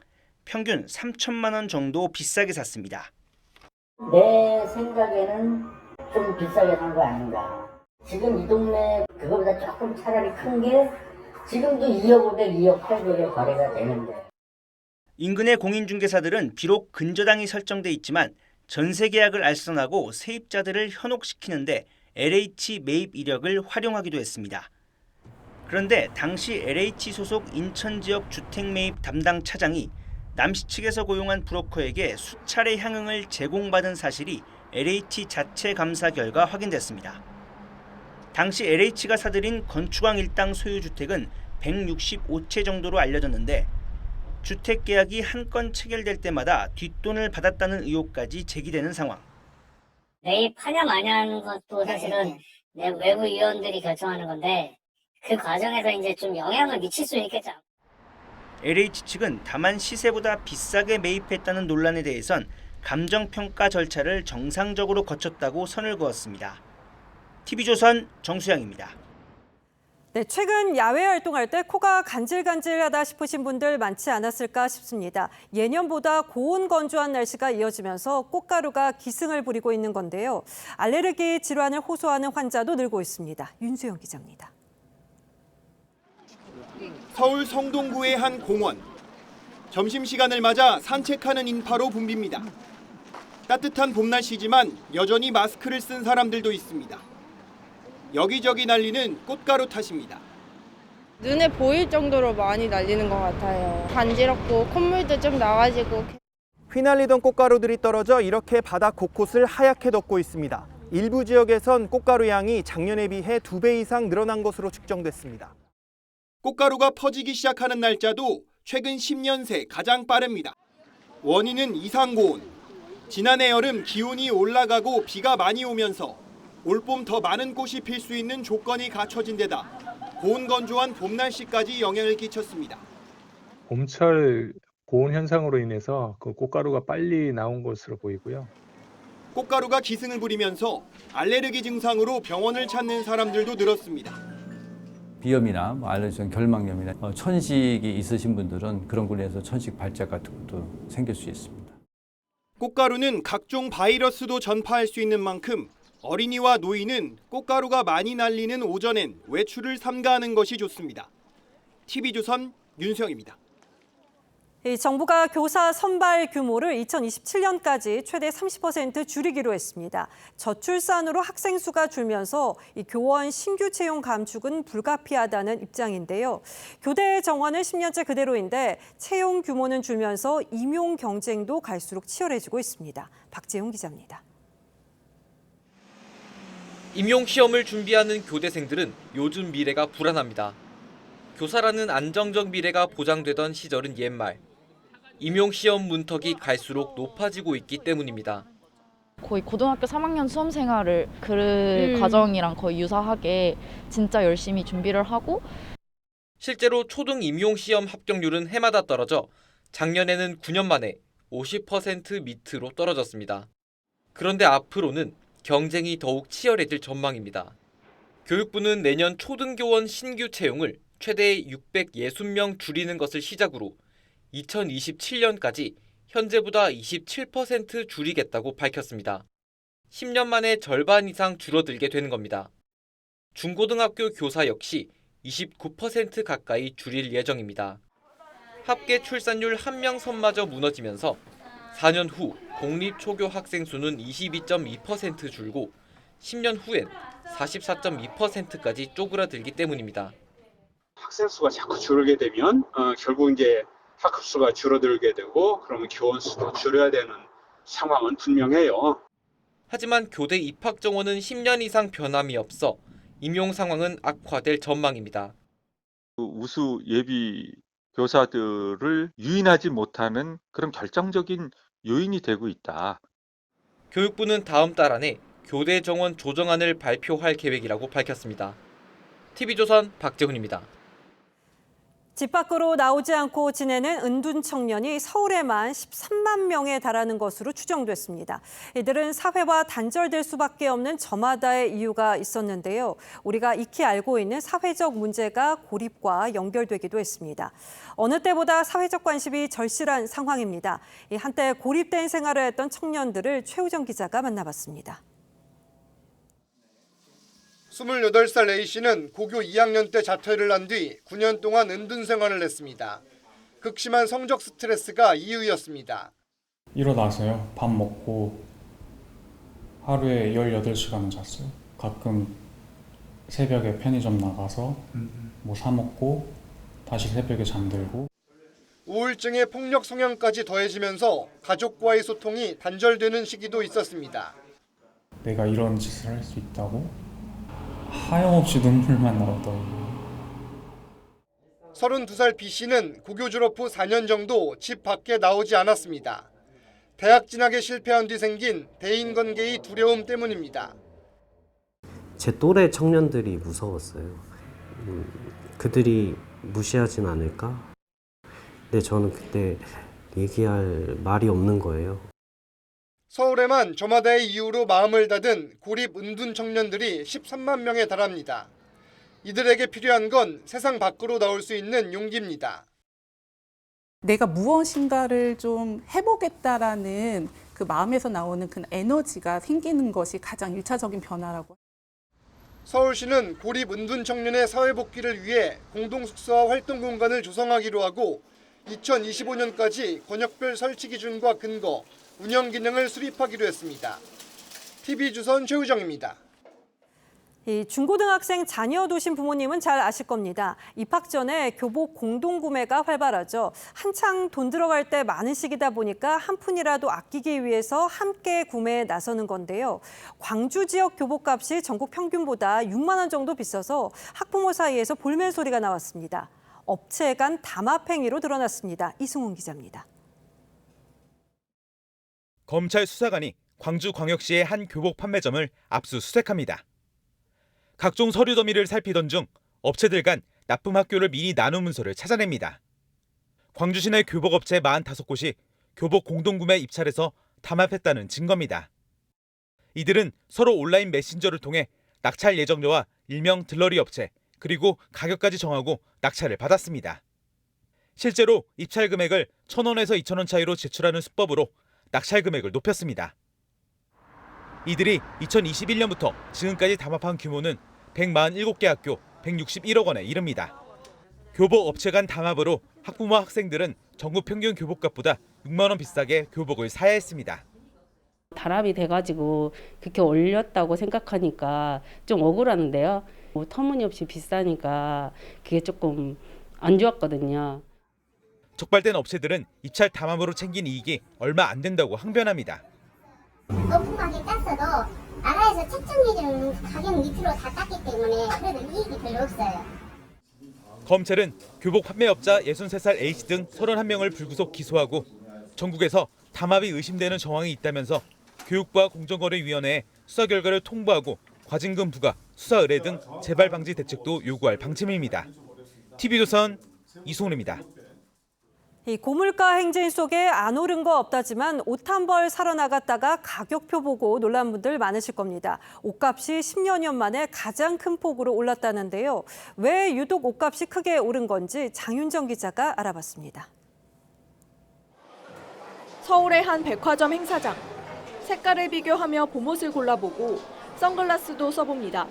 평균 3천만 원 정도 비싸게 샀습니다. 내 생각에는 좀 비싸게 산 거 아닌가. 지금 이 동네 그거보다 조금 차라리 큰 게 지금도 2억 5백, 2억 8백에 거래가 되는데. 인근의 공인중개사들은 비록 근저당이 설정돼 있지만 전세 계약을 알선하고 세입자들을 현혹시키는데 LH 매입 이력을 활용하기도 했습니다. 그런데 당시 LH 소속 인천 지역 주택 매입 담당 차장이 남씨 측에서 고용한 브로커에게 수차례 향응을 제공받은 사실이 LH 자체 감사 결과 확인됐습니다. 당시 LH가 사들인 건축왕 일당 소유 주택은 165채 정도로 알려졌는데 주택 계약이 한 건 체결될 때마다 뒷돈을 받았다는 의혹까지 제기되는 상황. 매입하냐 마냐는 것도 사실은 외부 위원들이 결정하는 건데 그 과정에서 이제 좀 영향을 미칠 수 있겠죠. LH 측은 다만 시세보다 비싸게 매입했다는 논란에 대해선 감정평가 절차를 정상적으로 거쳤다고 선을 그었습니다. TV조선 정수양입니다. 네, 최근 야외 활동할 때 코가 간질간질하다 싶으신 분들 많지 않았을까 싶습니다. 예년보다 고온 건조한 날씨가 이어지면서 꽃가루가 기승을 부리고 있는 건데요. 알레르기 질환을 호소하는 환자도 늘고 있습니다. 윤수영 기자입니다. 서울 성동구의 한 공원. 점심시간을 맞아 산책하는 인파로 붐빕니다. 따뜻한 봄 날씨지만 여전히 마스크를 쓴 사람들도 있습니다. 여기저기 날리는 꽃가루 탓입니다. 눈에 보일 정도로 많이 날리는 것 같아요. 간지럽고 콧물도 좀 나가지고. 휘날리던 꽃가루들이 떨어져 이렇게 바닥 곳곳을 하얗게 덮고 있습니다. 일부 지역에선 꽃가루 양이 작년에 비해 2배 이상 늘어난 것으로 측정됐습니다. 꽃가루가 퍼지기 시작하는 날짜도 최근 10년 새 가장 빠릅니다. 원인은 이상고온. 지난해 여름 기온이 올라가고 비가 많이 오면서 올봄 더 많은 꽃이 필 수 있는 조건이 갖춰진 데다 고온 건조한 봄 날씨까지 영향을 끼쳤습니다. 봄철 고온 현상으로 인해서 그 꽃가루가 빨리 나온 것으로 보이고요. 꽃가루가 기승을 부리면서 알레르기 증상으로 병원을 찾는 사람들도 늘었습니다. 비염이나 알레르기, 결막염이나 천식이 있으신 분들은 그런 걸로 해서 천식 발작 같은 것도 생길 수 있습니다. 꽃가루는 각종 바이러스도 전파할 수 있는 만큼 어린이와 노인은 꽃가루가 많이 날리는 오전엔 외출을 삼가하는 것이 좋습니다. TV조선 윤수영입니다. 정부가 교사 선발 규모를 2027년까지 최대 30% 줄이기로 했습니다. 저출산으로 학생 수가 줄면서 이 교원 신규 채용 감축은 불가피하다는 입장인데요. 교대 정원은 10년째 그대로인데 채용 규모는 줄면서 임용 경쟁도 갈수록 치열해지고 있습니다. 박재용 기자입니다. 임용 시험을 준비하는 교대생들은 요즘 미래가 불안합니다. 교사라는 안정적 미래가 보장되던 시절은 옛말. 임용 시험 문턱이 갈수록 높아지고 있기 때문입니다. 거의 고등학교 3학년 수험 생활을 그 과정이랑 거의 유사하게 진짜 열심히 준비를 하고 실제로 초등 임용 시험 합격률은 해마다 떨어져 작년에는 9년 만에 50% 밑으로 떨어졌습니다. 그런데 앞으로는 경쟁이 더욱 치열해질 전망입니다. 교육부는 내년 초등교원 신규 채용을 최대 660명 줄이는 것을 시작으로 2027년까지 현재보다 27% 줄이겠다고 밝혔습니다. 10년 만에 절반 이상 줄어들게 되는 겁니다. 중고등학교 교사 역시 29% 가까이 줄일 예정입니다. 합계 출산율 1명 선마저 무너지면서 4년 후 공립초교 학생 수는 22.2% 줄고 10년 후엔 44.2%까지 쪼그라들기 때문입니다. 학생 수가 자꾸 줄게 되면 결국 이제 학급 수가 줄어들게 되고 그러면 교원 수도 줄여야 되는 상황은 분명해요. 하지만 교대 입학 정원은 10년 이상 변함이 없어 임용 상황은 악화될 전망입니다. 우수 예비 교사들을 유인하지 못하는 그런 결정적인 요인이 되고 있다. 교육부는 다음 달 안에 교대 정원 조정안을 발표할 계획이라고 밝혔습니다. TV조선 박재훈입니다. 집 밖으로 나오지 않고 지내는 은둔 청년이 서울에만 13만 명에 달하는 것으로 추정됐습니다. 이들은 사회와 단절될 수밖에 없는 저마다의 이유가 있었는데요. 우리가 익히 알고 있는 사회적 문제가 고립과 연결되기도 했습니다. 어느 때보다 사회적 관심이 절실한 상황입니다. 한때 고립된 생활을 했던 청년들을 최우정 기자가 만나봤습니다. 28살 A씨는 고교 2학년 때 자퇴를 한 뒤 9년 동안 은둔 생활을 했습니다. 극심한 성적 스트레스가 이유였습니다. 일어나서요. 밥 먹고 하루에 18시간은 잤어요. 가끔 새벽에 편의점 나가서 뭐 사 먹고 다시 새벽에 잠들고. 우울증에 폭력 성향까지 더해지면서 가족과의 소통이 단절되는 시기도 있었습니다. 내가 이런 짓을 할 수 있다고? 하염없이 눈물만 나오더라고요. 32살 B씨는 고교 졸업 후 4년 정도 집 밖에 나오지 않았습니다. 대학 진학에 실패한 뒤 생긴 대인관계의 두려움 때문입니다. 제 또래 청년들이 무서웠어요. 그들이 무시하진 않을까? 근데 저는 그때 얘기할 말이 없는 거예요. 서울에만 저마다의 이유로 마음을 닫은 고립 은둔 청년들이 13만 명에 달합니다. 이들에게 필요한 건 세상 밖으로 나올 수 있는 용기입니다. 내가 무엇인가를 좀 해보겠다라는 그 마음에서 나오는 그 에너지가 생기는 것이 가장 1차적인 변화라고. 서울시는 고립 은둔 청년의 사회복귀를 위해 공동숙소와 활동 공간을 조성하기로 하고 2025년까지 권역별 설치 기준과 근거, 운영 기능을 수립하기로 했습니다. TV조선 최우정입니다. 중고등학생 자녀 두신 부모님은 잘 아실 겁니다. 입학 전에 교복 공동 구매가 활발하죠. 한창 돈 들어갈 때 많은 시기다 보니까 한 푼이라도 아끼기 위해서 함께 구매에 나서는 건데요. 광주 지역 교복값이 전국 평균보다 6만 원 정도 비싸서 학부모 사이에서 볼멘 소리가 나왔습니다. 업체 간 담합행위로 드러났습니다. 이승훈 기자입니다. 검찰 수사관이 광주광역시의 한 교복 판매점을 압수수색합니다. 각종 서류 더미를 살피던 중 업체들 간 납품 학교를 미리 나눈 문서를 찾아냅니다. 광주시 내 교복업체 45곳이 교복 공동구매 입찰에서 담합했다는 증거입니다. 이들은 서로 온라인 메신저를 통해 낙찰 예정료와 일명 들러리 업체 그리고 가격까지 정하고 낙찰을 받았습니다. 실제로 입찰 금액을 1,000원에서 2,000원 차이로 제출하는 수법으로 낙찰 금액을 높였습니다. 이들이 2021년부터 지금까지 담합한 규모는 147개 학교 161억 원에 이릅니다. 교복 업체 간 담합으로 학부모 학생들은 전국 평균 교복값보다 6만 원 비싸게 교복을 사야 했습니다. 단합이 돼가지고 그렇게 올렸다고 생각하니까 좀 억울한데요. 터무니없이 비싸니까 그게 조금 안 좋았거든요. 적발된 업체들은 입찰 담합으로 챙긴 이익이 얼마 안 된다고 항변합니다. 거품하게 땄어도 나라에서 책정해주는 가격 밑으로 다 땄기 때문에 그래도 이익이 별로 없어요. 검찰은 교복 판매업자 63살 A씨 등 31명을 불구속 기소하고 전국에서 담합이 의심되는 정황이 있다면서 교육부와 공정거래위원회에 수사 결과를 통보하고 과징금 부과, 수사 의뢰 등 재발 방지 대책도 요구할 방침입니다. TV조선 이송훈입니다. 이 고물가 행진 속에 안 오른 거 없다지만 옷 한 벌 사러 나갔다가 가격표 보고 놀란 분들 많으실 겁니다. 옷값이 10여년 만에 가장 큰 폭으로 올랐다는데요. 왜 유독 옷값이 크게 오른 건지 장윤정 기자가 알아봤습니다. 서울의 한 백화점 행사장. 색깔을 비교하며 봄옷을 골라보고 선글라스도 써봅니다.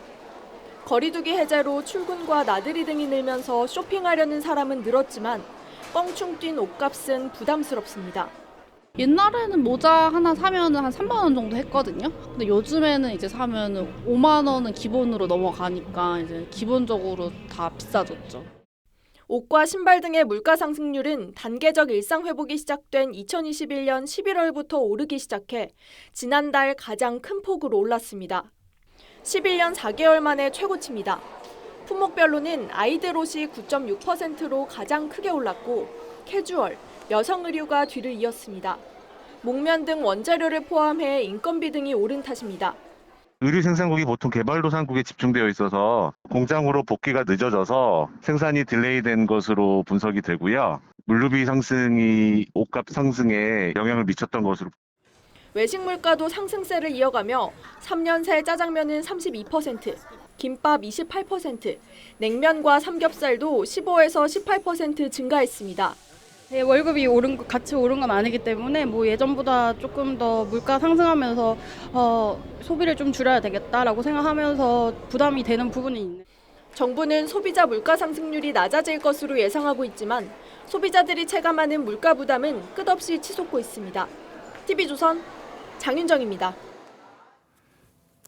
거리두기 해제로 출근과 나들이 등이 늘면서 쇼핑하려는 사람은 늘었지만 껑충 뛴 옷값은 부담스럽습니다. 옛날에는 모자 하나 사면 한 3만 원 정도 했거든요. 근데 요즘에는 이제 사면 5만 원은 기본으로 넘어가니까 이제 기본적으로 다 비싸졌죠. 옷과 신발 등의 물가 상승률은 단계적 일상 회복이 시작된 2021년 11월부터 오르기 시작해 지난달 가장 큰 폭으로 올랐습니다. 11년 4개월 만에 최고치입니다. 품목별로는 아이들 옷이 9.6%로 가장 크게 올랐고 캐주얼, 여성 의류가 뒤를 이었습니다. 목면 등 원재료를 포함해 인건비 등이 오른 탓입니다. 의류 생산국이 보통 개발도상국에 집중되어 있어서 공장으로 복귀가 늦어져서 생산이 딜레이된 것으로 분석이 되고요. 물류비 상승이 옷값 상승에 영향을 미쳤던 것으로. 외식 물가도 상승세를 이어가며 3년 새 짜장면은 32%, 김밥 28%, 냉면과 삼겹살도 15에서 18% 증가했습니다. 네, 월급이 같이 오른 건 아니기 때문에 예전보다 조금 더 물가 상승하면서 소비를 좀 줄여야 되겠다라고 생각하면서 부담이 되는 부분이 있네요. 정부는 소비자 물가 상승률이 낮아질 것으로 예상하고 있지만 소비자들이 체감하는 물가 부담은 끝없이 치솟고 있습니다. TV조선 장윤정입니다.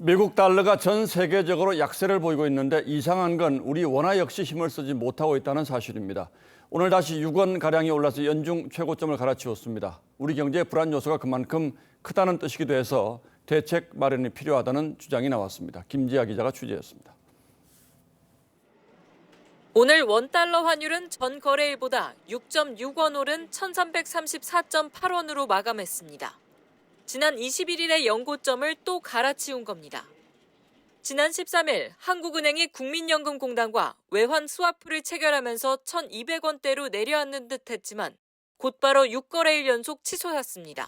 미국 달러가 전 세계적으로 약세를 보이고 있는데 이상한 건 우리 원화 역시 힘을 쓰지 못하고 있다는 사실입니다. 오늘 다시 6원가량이 올라서 연중 최고점을 갈아치웠습니다. 우리 경제의 불안 요소가 그만큼 크다는 뜻이기도 해서 대책 마련이 필요하다는 주장이 나왔습니다. 김지아 기자가 취재했습니다. 오늘 원달러 환율은 전 거래일보다 6.6원 오른 1334.8원으로 마감했습니다. 지난 21일의 연고점을 또 갈아치운 겁니다. 지난 13일 한국은행이 국민연금공단과 외환 스와프를 체결하면서 1,200원대로 내려앉는 듯 했지만 곧바로 6거래일 연속 치솟았습니다.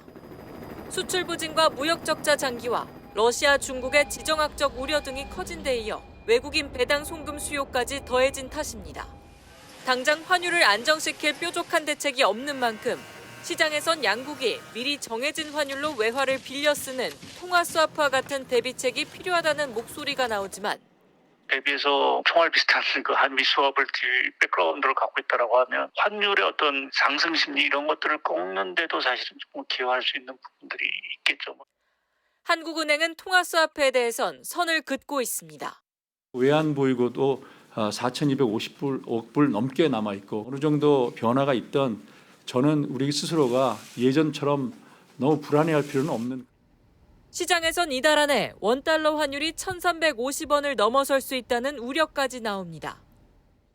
수출 부진과 무역 적자 장기화, 러시아, 중국의 지정학적 우려 등이 커진 데 이어 외국인 배당 송금 수요까지 더해진 탓입니다. 당장 환율을 안정시킬 뾰족한 대책이 없는 만큼 시장에선 양국이 미리 정해진 환율로 외화를 빌려 쓰는 통화 스와프와 같은 대비책이 필요하다는 목소리가 나오지만 대비해서 총알 비슷한 그 한미 스왑을 뒤 백그라운드를 갖고 있다라고 하면 환율의 어떤 상승 심리 이런 것들을 꺾는데도 사실은 좀 기여할 수 있는 부분들이 있겠죠. 한국은행은 통화 스와프에 대해선 선을 긋고 있습니다. 외환 보유고도 4,250억 불 넘게 남아 있고 어느 정도 변화가 있던 저는 우리 스스로가 예전처럼 너무 불안해할 필요는 없는. 시장에선 이달 안에 원달러 환율이 1,350원을 넘어설 수 있다는 우려까지 나옵니다.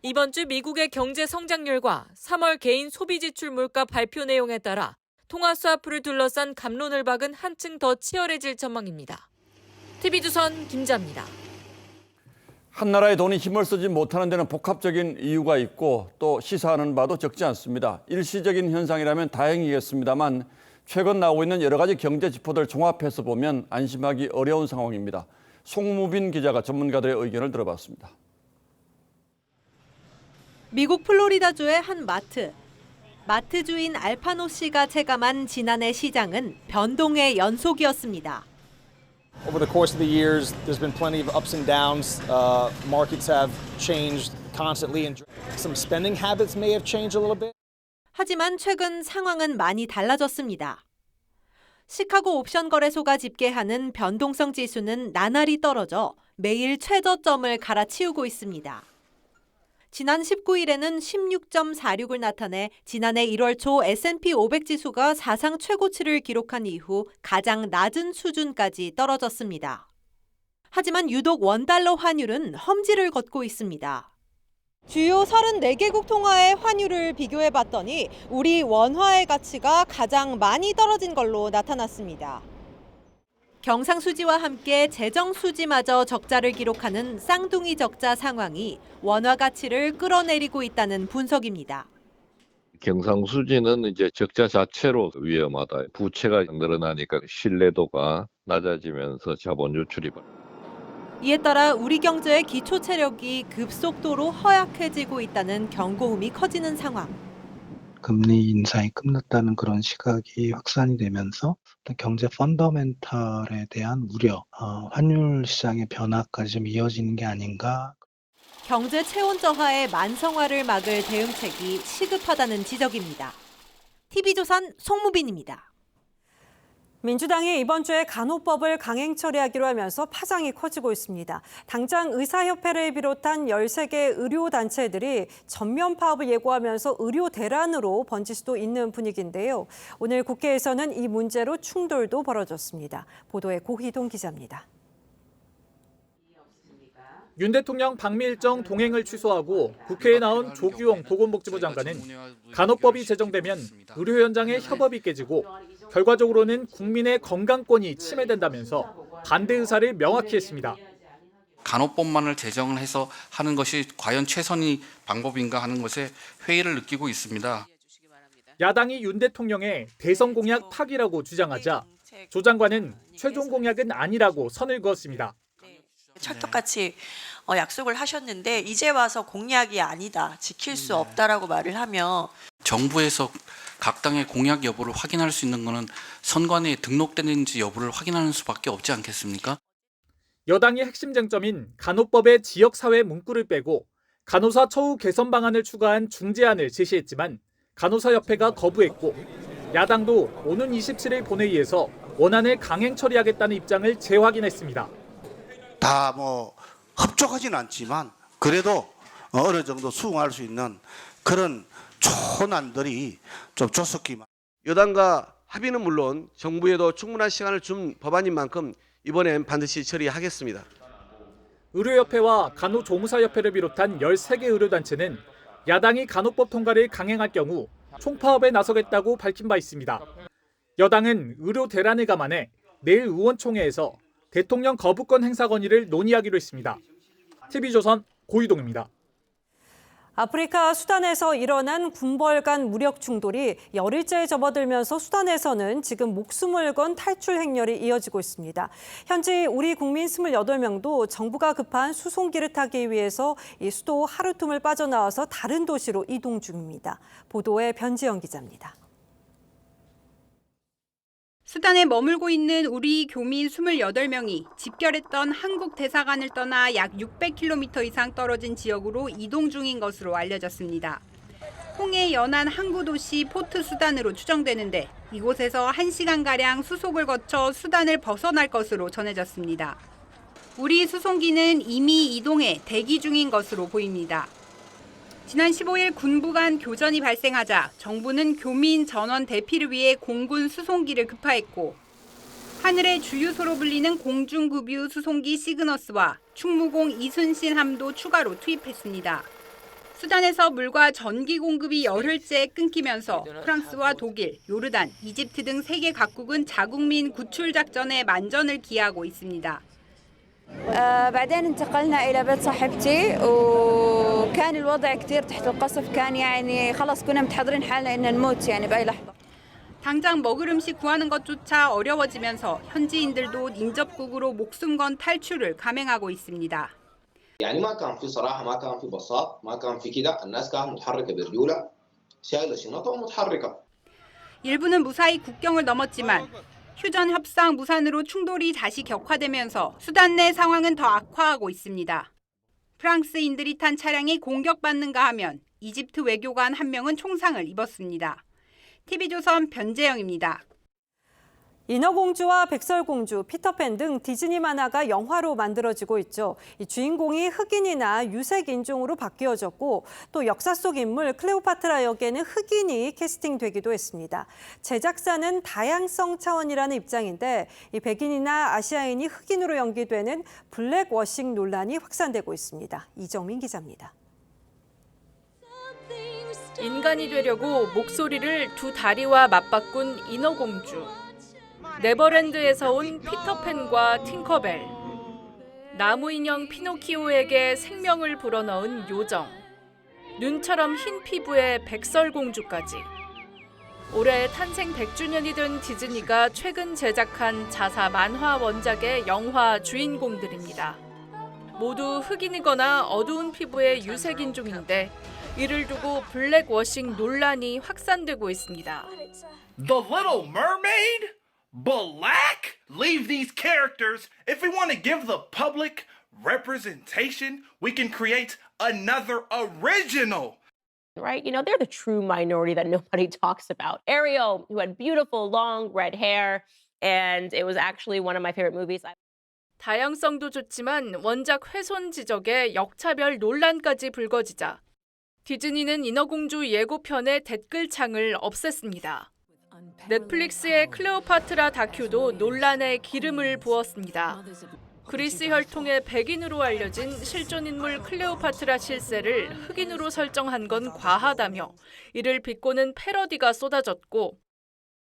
이번 주 미국의 경제 성장률과 3월 개인 소비 지출 물가 발표 내용에 따라 통화 스와프를 둘러싼 갑론을 박은 한층 더 치열해질 전망입니다. TV조선 김자입니다. 한 나라의 돈이 힘을 쓰지 못하는 데는 복합적인 이유가 있고 또 시사하는 바도 적지 않습니다. 일시적인 현상이라면 다행이겠습니다만 최근 나오고 있는 여러 가지 경제 지표들 종합해서 보면 안심하기 어려운 상황입니다. 송무빈 기자가 전문가들의 의견을 들어봤습니다. 미국 플로리다주의 한 마트. 마트 주인 알파노 씨가 체감한 지난해 시장은 변동의 연속이었습니다. Over the course of the years, there's been plenty of ups and downs. Markets have changed constantly and some spending habits may have changed a little bit. 하지만 최근 상황은 많이 달라졌습니다. 시카고 옵션 거래소가 집계하는 변동성 지수는 나날이 떨어져 매일 최저점을 갈아치우고 있습니다. 지난 19일에는 16.46을 나타내 지난해 1월 초 S&P 500 지수가 사상 최고치를 기록한 이후 가장 낮은 수준까지 떨어졌습니다. 하지만 유독 원달러 환율은 험지를 걷고 있습니다. 주요 34개국 통화의 환율을 비교해봤더니 우리 원화의 가치가 가장 많이 떨어진 걸로 나타났습니다. 경상수지와 함께 재정수지마저 적자를 기록하는 쌍둥이 적자 상황이 원화 가치를 끌어내리고 있다는 분석입니다. 경상수지는 이제 적자 자체로 위험하다. 부채가 늘어나니까 신뢰도가 낮아지면서 자본 유출이 이에 따라 우리 경제의 기초 체력이 급속도로 허약해지고 있다는 경고음이 커지는 상황. 금리 인상이 끝났다는 그런 시각이 확산이 되면서 경제 펀더멘털에 대한 우려, 환율 시장의 변화까지 좀 이어지는 게 아닌가. 경제 체온 저하의 만성화를 막을 대응책이 시급하다는 지적입니다. TV조선 송무빈입니다. 민주당이 이번 주에 간호법을 강행 처리하기로 하면서 파장이 커지고 있습니다. 당장 의사협회를 비롯한 13개 의료단체들이 전면 파업을 예고하면서 의료 대란으로 번질 수도 있는 분위기인데요. 오늘 국회에서는 이 문제로 충돌도 벌어졌습니다. 보도에 고희동 기자입니다. 윤 대통령 방미 일정 동행을 취소하고 국회에 나온 조규용 보건복지부 장관은 간호법이 제정되면 의료 현장의 협업이 깨지고 결과적으로는 국민의 건강권이 침해된다면서 반대 의사를 명확히 했습니다. 간호법만을 제정해서 하는 것이 과연 최선의 방법인가 하는 것에 회의를 느끼고 있습니다. 야당이 윤 대통령의 대선 공약 파기라고 주장하자 조 장관은 최종 공약은 아니라고 선을 그었습니다. 찰떡같이 약속을 하셨는데 이제 와서 공약이 아니다, 지킬 수 없다라고 말을 하며 정부에서 각 당의 공약 여부를 확인할 수 있는 것은 선관위에 등록되는지 여부를 확인하는 수밖에 없지 않겠습니까? 여당의 핵심 쟁점인 간호법의 지역사회 문구를 빼고 간호사 처우 개선 방안을 추가한 중재안을 제시했지만 간호사협회가 거부했고 야당도 오는 27일 본회의에서 원안을 강행 처리하겠다는 입장을 재확인했습니다. 다 협조하지는 않지만 그래도 어느 정도 수긍할 수 있는 그런 좋은 안들이 좀 조속히. 여당과 합의는 물론 정부에도 충분한 시간을 준 법안인 만큼 이번엔 반드시 처리하겠습니다. 의료협회와 간호조무사협회를 비롯한 13개 의료단체는 야당이 간호법 통과를 강행할 경우 총파업에 나서겠다고 밝힌 바 있습니다. 여당은 의료 대란을 감안해 내일 의원총회에서 대통령 거부권 행사 건의를 논의하기로 했습니다. TV조선 고유동입니다. 아프리카 수단에서 일어난 군벌 간 무력 충돌이 열흘째에 접어들면서 수단에서는 지금 목숨을 건 탈출 행렬이 이어지고 있습니다. 현지 우리 국민 28명도 정부가 급한 수송기를 타기 위해서 이 수도 하르툼을 빠져나와서 다른 도시로 이동 중입니다. 보도에 변지영 기자입니다. 수단에 머물고 있는 우리 교민 28명이 집결했던 한국 대사관을 떠나 약 600km 이상 떨어진 지역으로 이동 중인 것으로 알려졌습니다. 홍해 연안 항구 도시 포트 수단으로 추정되는데 이곳에서 1시간가량 수속을 거쳐 수단을 벗어날 것으로 전해졌습니다. 우리 수송기는 이미 이동해 대기 중인 것으로 보입니다. 지난 15일 군부 간 교전이 발생하자 정부는 교민 전원 대피를 위해 공군 수송기를 급파했고 하늘의 주유소로 불리는 공중급유 수송기 시그너스와 충무공 이순신 함도 추가로 투입했습니다. 수단에서 물과 전기 공급이 열흘째 끊기면서 프랑스와 독일, 요르단, 이집트 등 세계 각국은 자국민 구출 작전에 만전을 기하고 있습니다. بعدين انتقلنا إلى بيت صاحبتي وكان الوضع كتير تحت القصف كان يعني خلاص كنا متحضرين حالنا إن نموت يعني بأي لحظة. 당장 먹을 음식 구하는 것조차 어려워지면서 현지인들도 인접국으로 목숨 건 탈출을 감행하고 있습니다. يعني ما كان في صراحة ما كان في بساط ما كان في كده الناس كانت متحركة برجولة شايلة شنطة ومتحركة. 일부는 무사히 국경을 넘었지만 휴전 협상 무산으로 충돌이 다시 격화되면서 수단 내 상황은 더 악화하고 있습니다. 프랑스인들이 탄 차량이 공격받는가 하면 이집트 외교관 한 명은 총상을 입었습니다. TV조선 변재영입니다. 인어공주와 백설공주, 피터팬 등 디즈니 만화가 영화로 만들어지고 있죠. 이 주인공이 흑인이나 유색 인종으로 바뀌어졌고 또 역사 속 인물 클레오파트라 역에는 흑인이 캐스팅되기도 했습니다. 제작사는 다양성 차원이라는 입장인데 이 백인이나 아시아인이 흑인으로 연기되는 블랙워싱 논란이 확산되고 있습니다. 이정민 기자입니다. 인간이 되려고 목소리를 두 다리와 맞바꾼 인어공주. 네버랜드에서 온 피터팬과 팅커벨. 나무 인형 피노키오에게 생명을 불어넣은 요정. 눈처럼 흰 피부의 백설공주까지. 올해 탄생 100주년이 된 디즈니가 최근 제작한 자사 만화 원작의 영화 주인공들입니다. 모두 흑인이거나 어두운 피부의 유색인종인데 이를 두고 블랙워싱 논란이 확산되고 있습니다. The Little Mermaid? Black? Leave these characters. If we want to give the public representation, we can create another original. Right? You know, they're the true minority that nobody talks about. Ariel, who had beautiful long red hair, and it was actually one of my favorite movies. 다양성도 좋지만 원작 훼손 지적에 역차별 논란까지 불거지자 디즈니는 인어공주 예고편의 댓글창을 없앴습니다. 넷플릭스의 클레오파트라 다큐도 논란에 기름을 부었습니다. 그리스 혈통의 백인으로 알려진 실존 인물 클레오파트라 실세를 흑인으로 설정한 건 과하다며 이를 비꼬는 패러디가 쏟아졌고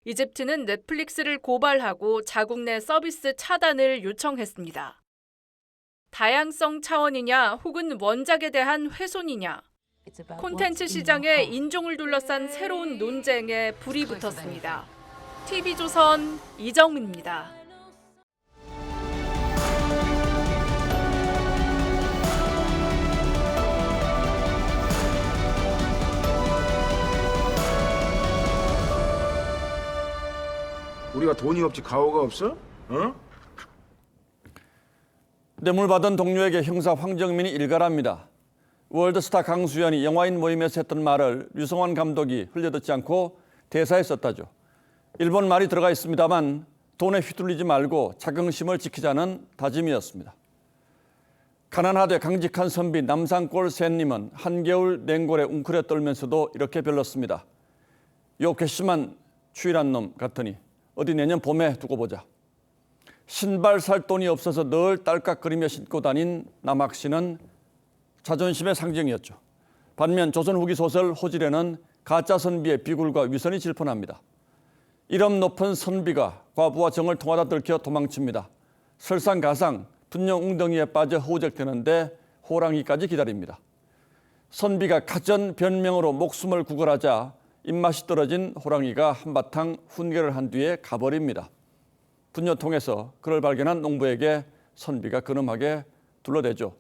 이집트는 넷플릭스를 고발하고 자국 내 서비스 차단을 요청했습니다. 다양성 차원이냐 혹은 원작에 대한 훼손이냐. 콘텐츠 시장에 인종을 둘러싼 새로운 논쟁에 불이 붙었습니다. TV조선 이정민입니다. 우리가 돈이 없지 가오가 없어? 어? 뇌물 받은 동료에게 형사 황정민이 일갈합니다. 월드스타 강수현이 영화인 모임에서 했던 말을 류성환 감독이 흘려듣지 않고 대사에 썼다죠. 일본 말이 들어가 있습니다만 돈에 휘둘리지 말고 자긍심을 지키자는 다짐이었습니다. 가난하되 강직한 선비 남산골 샌님은 한겨울 냉골에 웅크려 떨면서도 이렇게 별렀습니다. 요 괘씸한 추일한 놈 같으니 어디 내년 봄에 두고 보자. 신발 살 돈이 없어서 늘 딸깍거리며 신고 다닌 남학신은 자존심의 상징이었죠. 반면 조선 후기 소설 호질에는 가짜 선비의 비굴과 위선이 질펀합니다. 이름 높은 선비가 과부와 정을 통하다 들켜 도망칩니다. 설상가상 분명 웅덩이에 빠져 호적되는데 호랑이까지 기다립니다. 선비가 가전 변명으로 목숨을 구걸하자 입맛이 떨어진 호랑이가 한바탕 훈계를 한 뒤에 가버립니다. 분녀통에서 그를 발견한 농부에게 선비가 근엄하게 둘러대죠.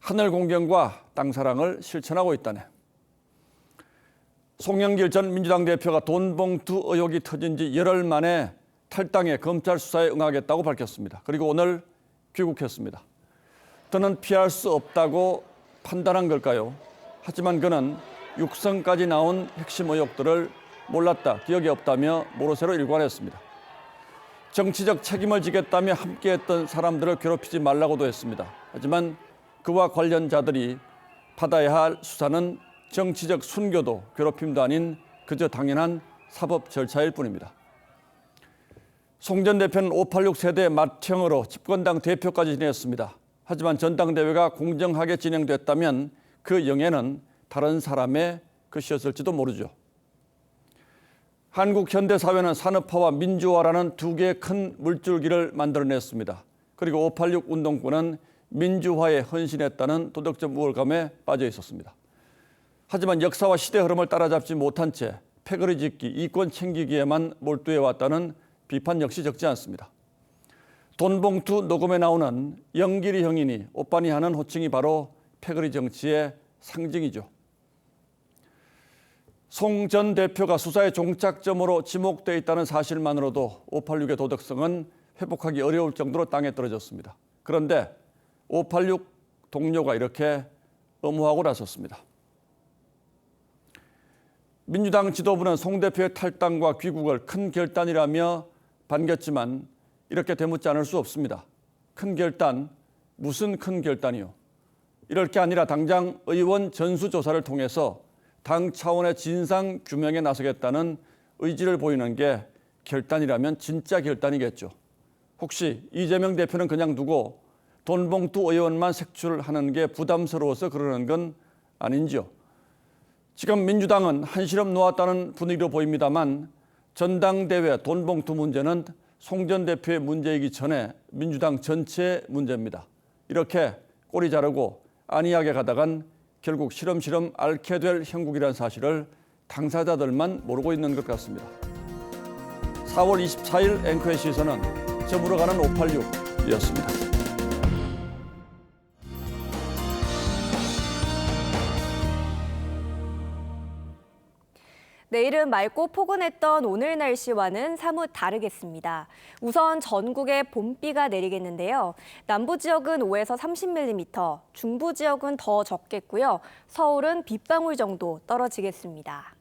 하늘 공경과 땅 사랑을 실천하고 있다네. 송영길 전 민주당 대표가 돈봉투 의혹이 터진 지 열흘 만에 탈당해 검찰 수사에 응하겠다고 밝혔습니다. 그리고 오늘 귀국했습니다. 저는 피할 수 없다고 판단한 걸까요? 하지만 그는 육성까지 나온 핵심 의혹들을 몰랐다, 기억이 없다며 모르쇠로 일관했습니다. 정치적 책임을 지겠다며 함께했던 사람들을 괴롭히지 말라고도 했습니다. 하지만 그와 관련자들이 받아야 할 수사는 정치적 순교도 괴롭힘도 아닌 그저 당연한 사법 절차일 뿐입니다. 송 전 대표는 586 세대 맏형으로 집권당 대표까지 지냈습니다. 하지만 전당대회가 공정하게 진행됐다면 그 영예는 다른 사람의 것이었을지도 모르죠. 한국 현대사회는 산업화와 민주화라는 두 개의 큰 물줄기를 만들어냈습니다. 그리고 586 운동권은 민주화에 헌신했다는 도덕적 우월감에 빠져 있었습니다. 하지만 역사와 시대 흐름을 따라잡지 못한 채 패거리 짓기, 이권 챙기기에만 몰두해왔다는 비판 역시 적지 않습니다. 돈봉투 녹음에 나오는 영길이 형이니 오빠니 하는 호칭이 바로 패거리 정치의 상징이죠. 송 전 대표가 수사의 종착점으로 지목돼 있다는 사실만으로도 586의 도덕성은 회복하기 어려울 정도로 땅에 떨어졌습니다. 그런데 586 동료가 이렇게 엄호하고 나섰습니다. 민주당 지도부는 송 대표의 탈당과 귀국을 큰 결단이라며 반겼지만 이렇게 되묻지 않을 수 없습니다. 큰 결단, 무슨 큰 결단이요? 이럴 게 아니라 당장 의원 전수조사를 통해서 당 차원의 진상 규명에 나서겠다는 의지를 보이는 게 결단이라면 진짜 결단이겠죠. 혹시 이재명 대표는 그냥 두고 돈봉투 의원만 색출하는 게 부담스러워서 그러는 건 아닌지요? 지금 민주당은 한시름 놓았다는 분위기로 보입니다만 전당대회 돈봉투 문제는 송 전 대표의 문제이기 전에 민주당 전체의 문제입니다. 이렇게 꼬리 자르고 안이하게 가다간 결국 시름시름 앓게 될 형국이라는 사실을 당사자들만 모르고 있는 것 같습니다. 4월 24일 앵커의 시선은 저물어 가는 586이었습니다. 내일은 맑고 포근했던 오늘 날씨와는 사뭇 다르겠습니다. 우선 전국에 봄비가 내리겠는데요. 남부 지역은 5에서 30mm, 중부 지역은 더 적겠고요. 서울은 빗방울 정도 떨어지겠습니다.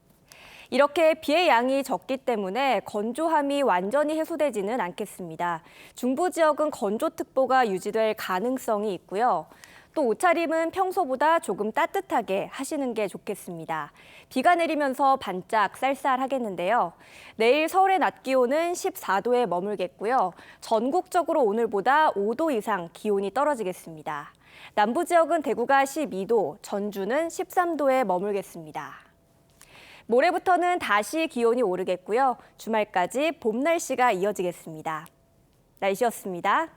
이렇게 비의 양이 적기 때문에 건조함이 완전히 해소되지는 않겠습니다. 중부 지역은 건조특보가 유지될 가능성이 있고요. 또 옷차림은 평소보다 조금 따뜻하게 하시는 게 좋겠습니다. 비가 내리면서 반짝 쌀쌀하겠는데요. 내일 서울의 낮 기온은 14도에 머물겠고요. 전국적으로 오늘보다 5도 이상 기온이 떨어지겠습니다. 남부 지역은 대구가 12도, 전주는 13도에 머물겠습니다. 모레부터는 다시 기온이 오르겠고요. 주말까지 봄 날씨가 이어지겠습니다. 날씨였습니다.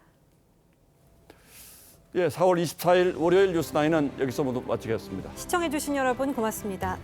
예, 4월 24일 월요일 뉴스9은 여기서 모두 마치겠습니다. 시청해주신 여러분 고맙습니다.